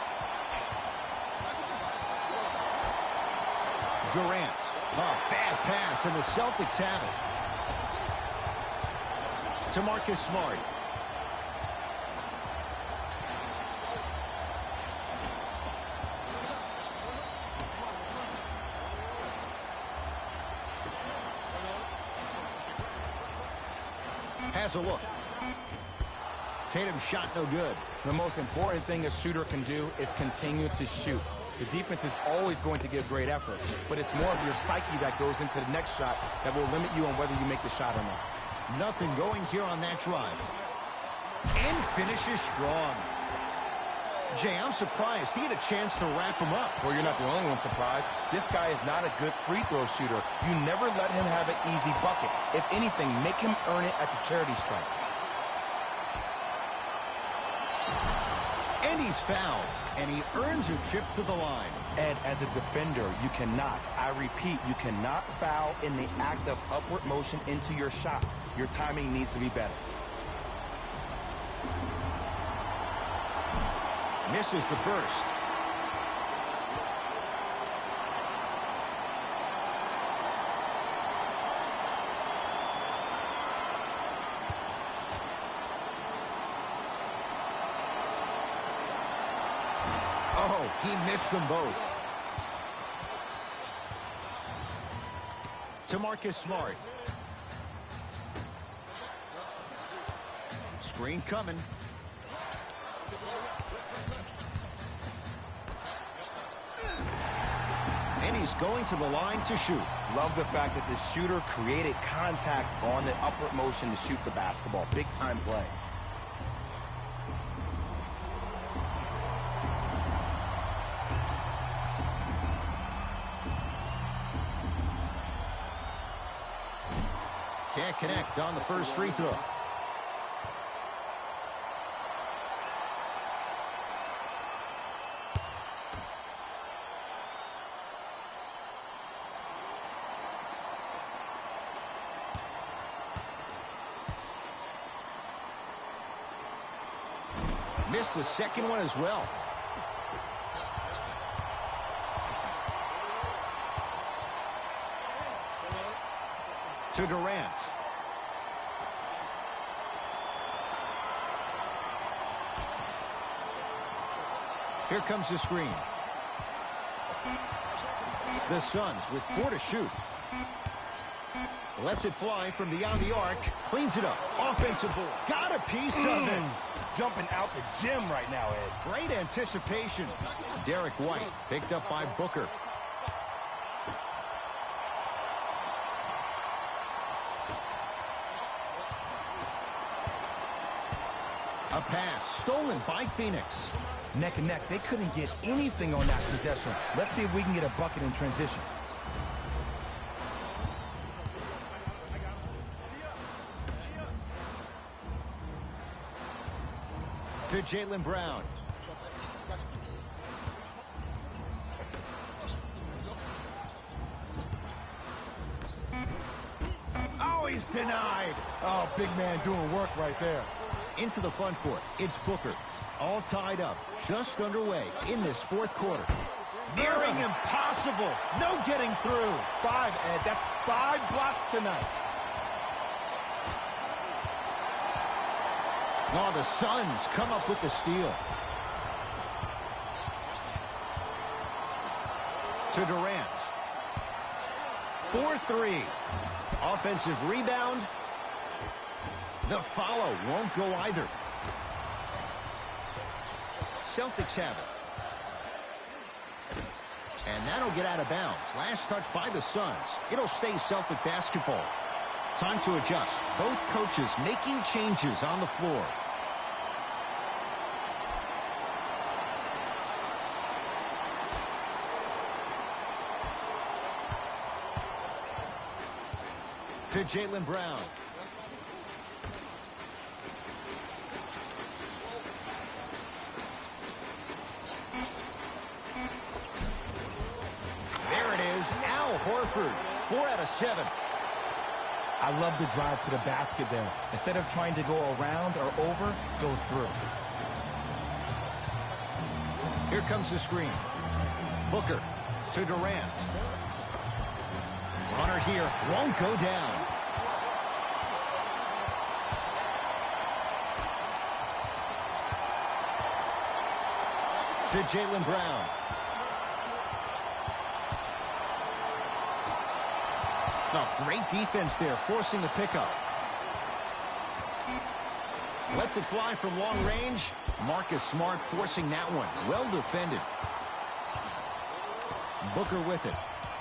Durant. A bad pass, and the Celtics have it. To Marcus Smart. Has a look. Tatum's shot no good. The most important thing a shooter can do is continue to shoot. The defense is always going to give great effort, but it's more of your psyche that goes into the next shot that will limit you on whether you make the shot or not. Nothing going here on that drive. And finishes strong. Jay, I'm surprised he had a chance to wrap him up. Well, you're not the only one surprised. This guy is not a good free throw shooter. You never let him have an easy bucket. If anything, make him earn it at the charity stripe. And he's fouled, and he earns a trip to the line. Ed, as a defender, you cannot, I repeat, you cannot foul in the act of upward motion into your shot. Your timing needs to be better. Misses the first. Oh, he missed them both. To Marcus Smart. Screen coming. And he's going to the line to shoot. Love the fact that the shooter created contact on the upward motion to shoot the basketball. Big time play. Can't connect on the first free throw. Missed the second one as well. To Durant. Here comes the screen. The Suns with 4 to shoot. Lets it fly from beyond the arc. Cleans it up. Offensive board. Got a piece of it. Jumping out the gym right now, Ed. Great anticipation. Derek White picked up by Booker. A pass stolen by Phoenix. Neck and neck. They couldn't get anything on that possession. Let's see if we can get a bucket in transition. To Jaylen Brown. Oh, he's denied. Oh, big man doing work right there. Into the front court. It's Booker. All tied up. Just underway in this fourth quarter. Nearing impossible. No getting through. 5, Ed. That's 5 blocks tonight. Oh, the Suns come up with the steal. To Durant. 4-3. Offensive rebound. The follow won't go either. Celtics have it. And that'll get out of bounds. Last touch by the Suns. It'll stay Celtic basketball. Time to adjust. Both coaches making changes on the floor. To Jaylen Brown. There it Horford. 4 out of 7. I love the drive to the basket there. Instead of trying to go around or over, go through. Here comes the screen. Booker to Durant. Runner here won't go down. To Jaylen Brown. Oh, great defense there, forcing the pickup. Lets it fly from long range. Marcus Smart forcing that one. Well defended. Booker with it.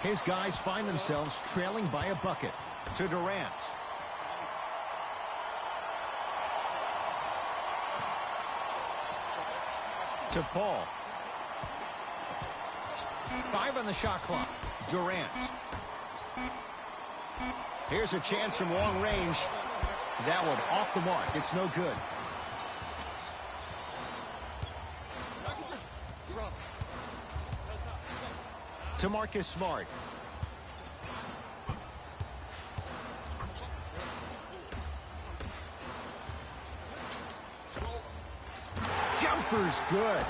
His guys find themselves trailing by a bucket. To Durant. To Paul. 5 on the shot clock. Durant. Here's a chance from long range. That one off the mark. It's no good. To Marcus Smart. Jumper's good.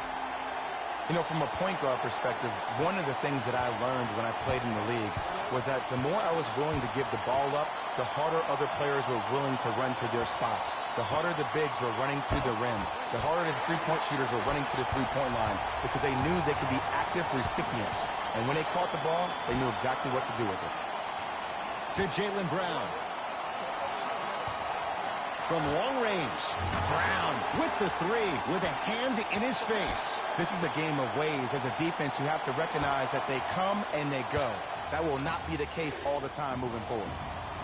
You know, from a point guard perspective, one of the things that I learned when I played in the league was that the more I was willing to give the ball up, the harder other players were willing to run to their spots. The harder the bigs were running to the rim. The harder the three-point shooters were running to the three-point line because they knew they could be active recipients. And when they caught the ball, they knew exactly what to do with it. To Jaylen Brown. From long range, Brown with the 3 with a hand in his face. This is a game of ways. As a defense, you have to recognize that they come and they go. That will not be the case all the time moving forward.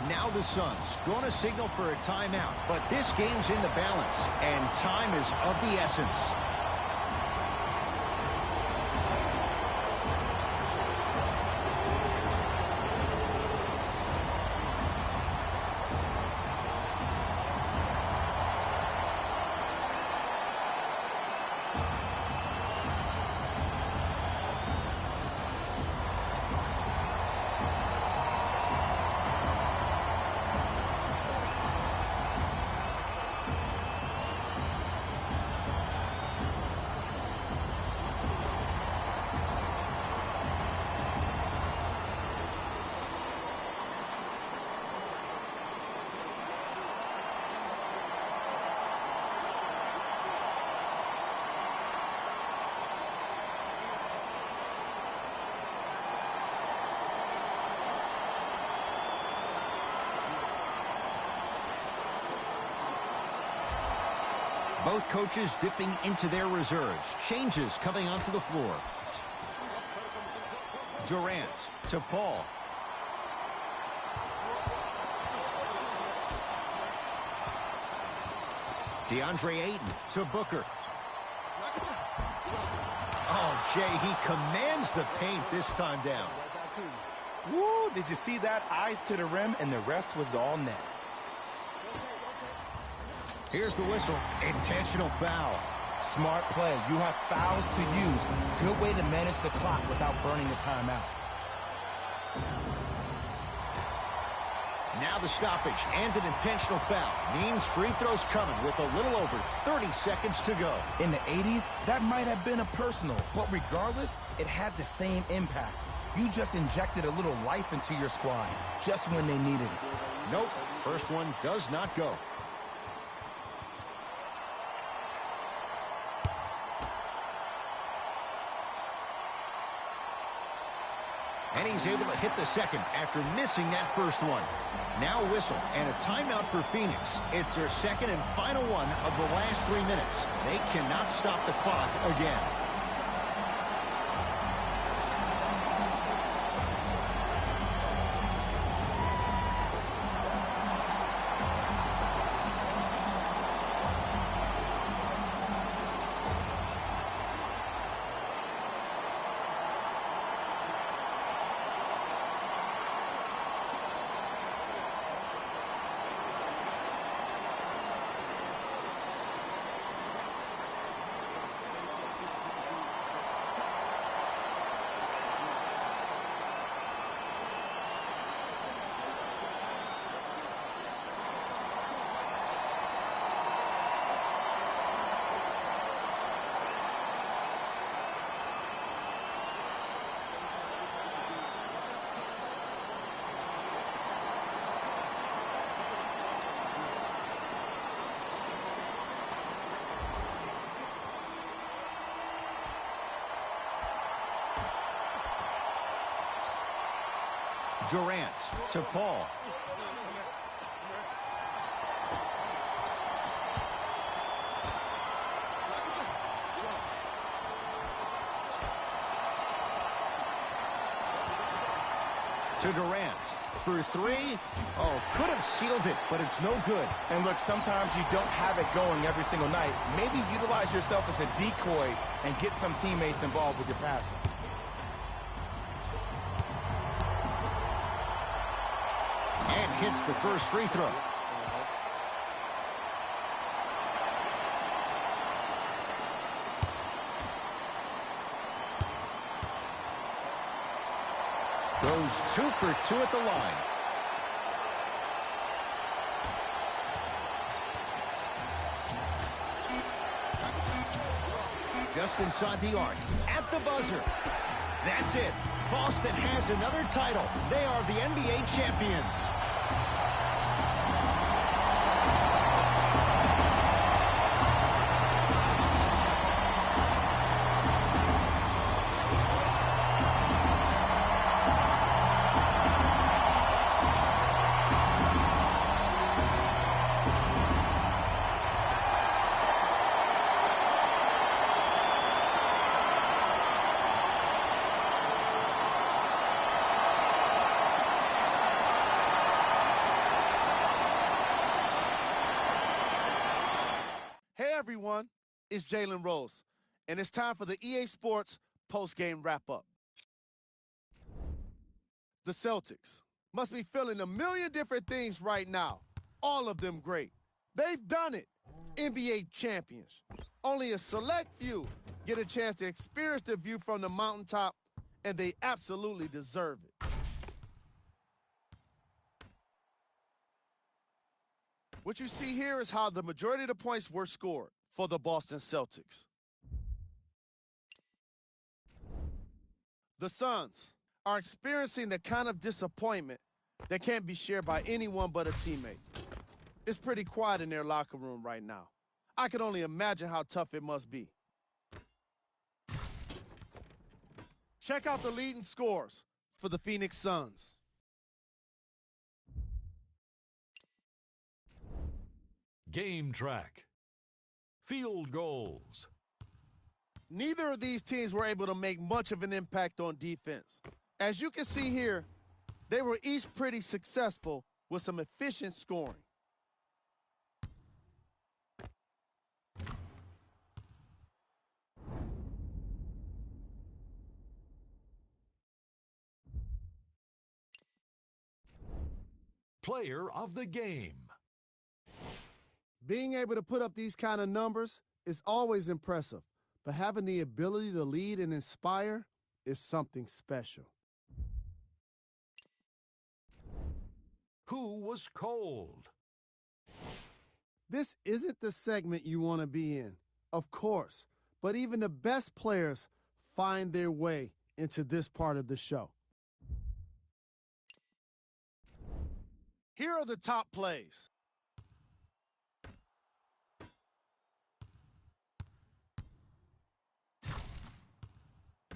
Now the Suns going to signal for a timeout, but this game's in the balance, and time is of the essence. Both coaches dipping into their reserves. Changes coming onto the floor. Durant to Paul. DeAndre Ayton to Booker. Oh, Jay, he commands the paint this time down. Woo, did you see that? Eyes to the rim, and the rest was all net. Here's the whistle. Intentional foul. Smart play. You have fouls to use. Good way to manage the clock without burning a timeout. Now the stoppage and an intentional foul means free throws coming with a little over 30 seconds to go. In the 80s, that might have been a personal, but regardless, it had the same impact. You just injected a little life into your squad just when they needed it. Nope. First one does not go. And he's able to hit the second after missing that first one. Now a whistle and a timeout for Phoenix. It's their second and final one of the last 3 minutes. They cannot stop the clock again. Durant to Paul. To Durant for three. Oh, could have sealed it, but it's no good. And look, sometimes you don't have it going every single night. Maybe utilize yourself as a decoy and get some teammates involved with your passing. And hits the first free throw. Goes 2 for 2 at the line. Just inside the arc, at the buzzer. That's it. Boston has another title. They are the NBA champions. Hey everyone, it's Jalen Rose, and it's time for the EA Sports post-game wrap-up. The Celtics must be feeling a million different things right now, all of them great. They've done it, NBA champions. Only a select few get a chance to experience the view from the mountaintop, and they absolutely deserve it. What you see here is how the majority of the points were scored for the Boston Celtics. The Suns are experiencing the kind of disappointment that can't be shared by anyone but a teammate. It's pretty quiet in their locker room right now. I can only imagine how tough it must be. Check out the leading scores for the Phoenix Suns. Game track. Field goals. Neither of these teams were able to make much of an impact on defense. As you can see here, they were each pretty successful with some efficient scoring. Player of the game. Being able to put up these kind of numbers is always impressive, but having the ability to lead and inspire is something special. Who was cold? This isn't the segment you want to be in, of course, but even the best players find their way into this part of the show. Here are the top plays.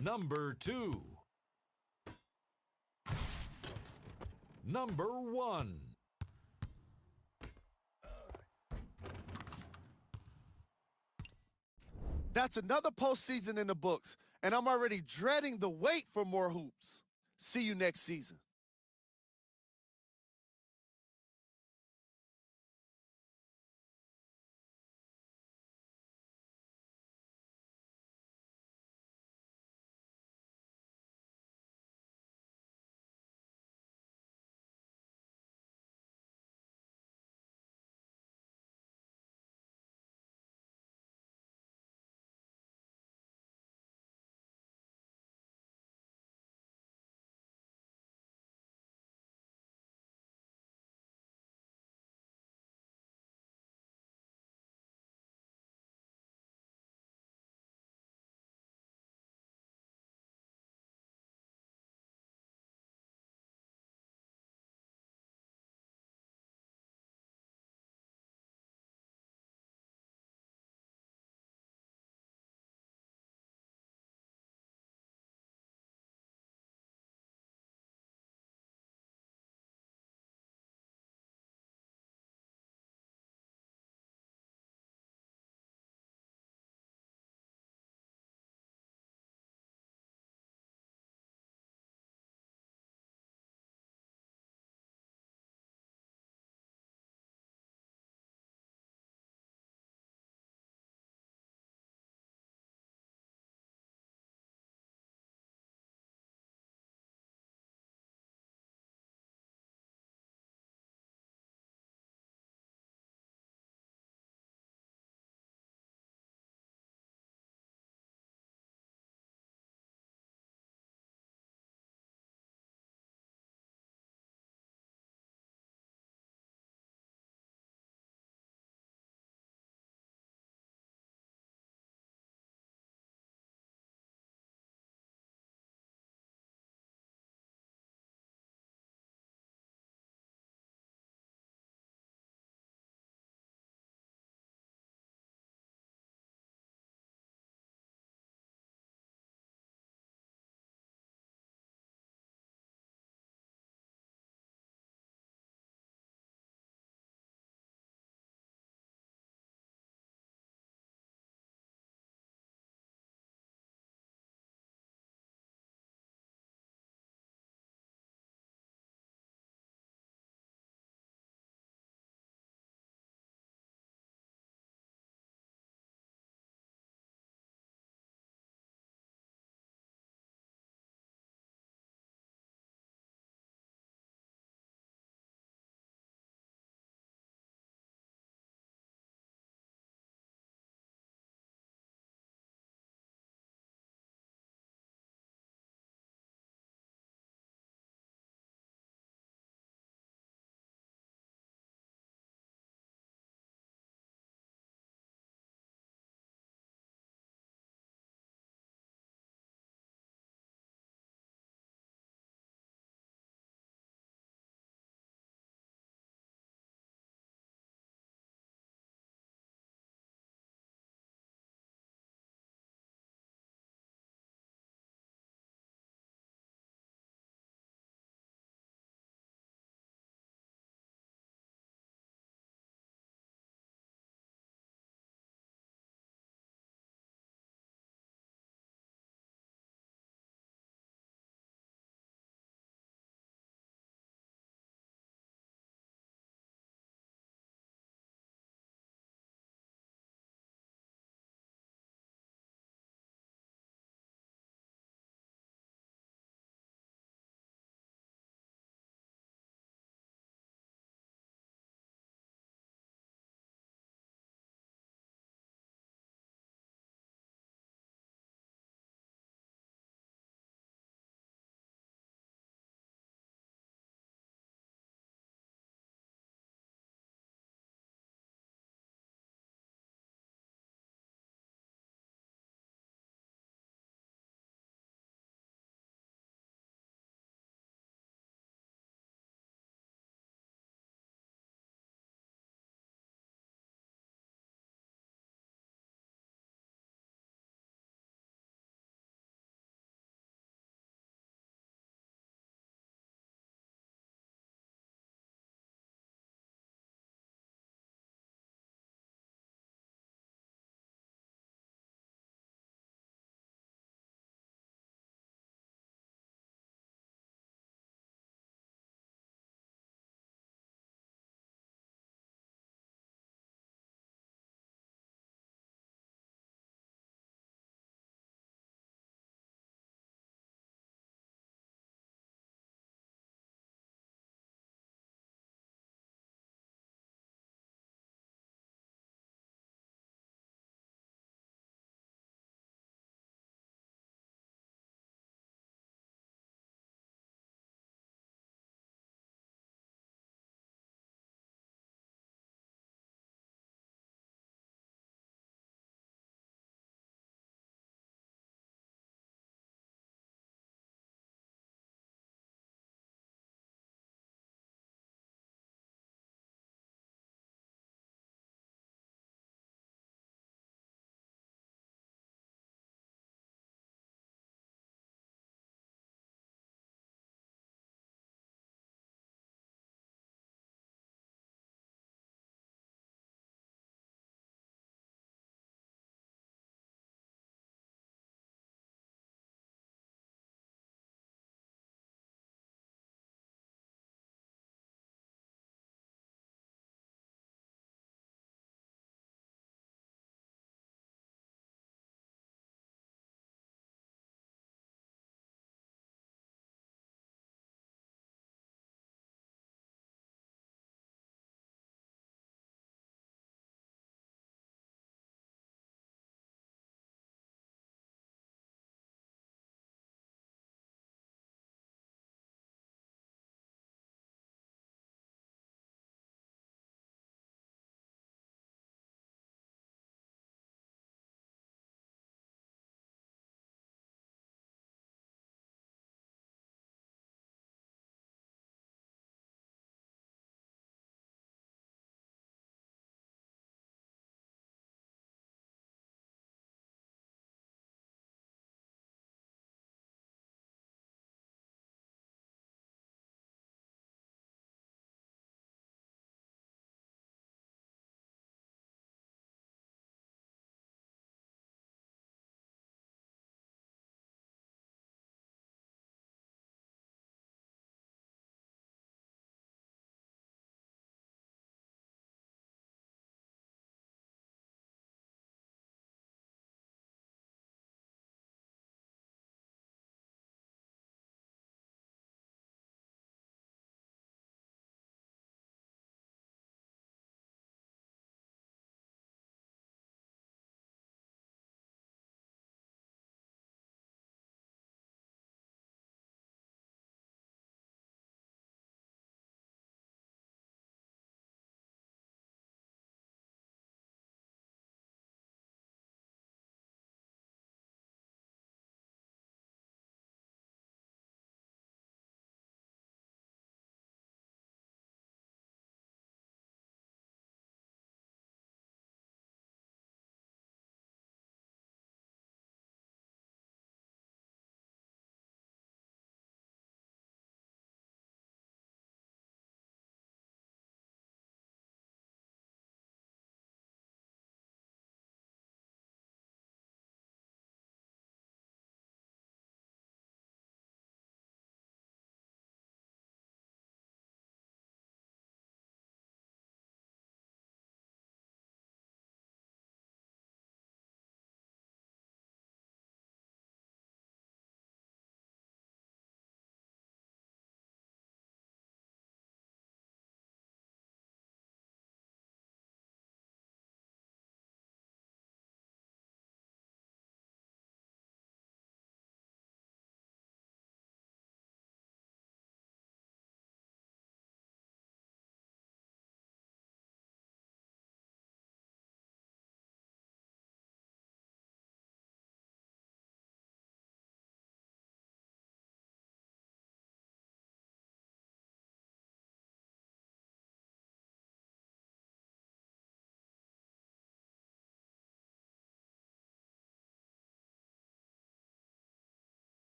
Number 2. Number 1. That's another postseason in the books, and I'm already dreading the wait for more hoops. See you next season.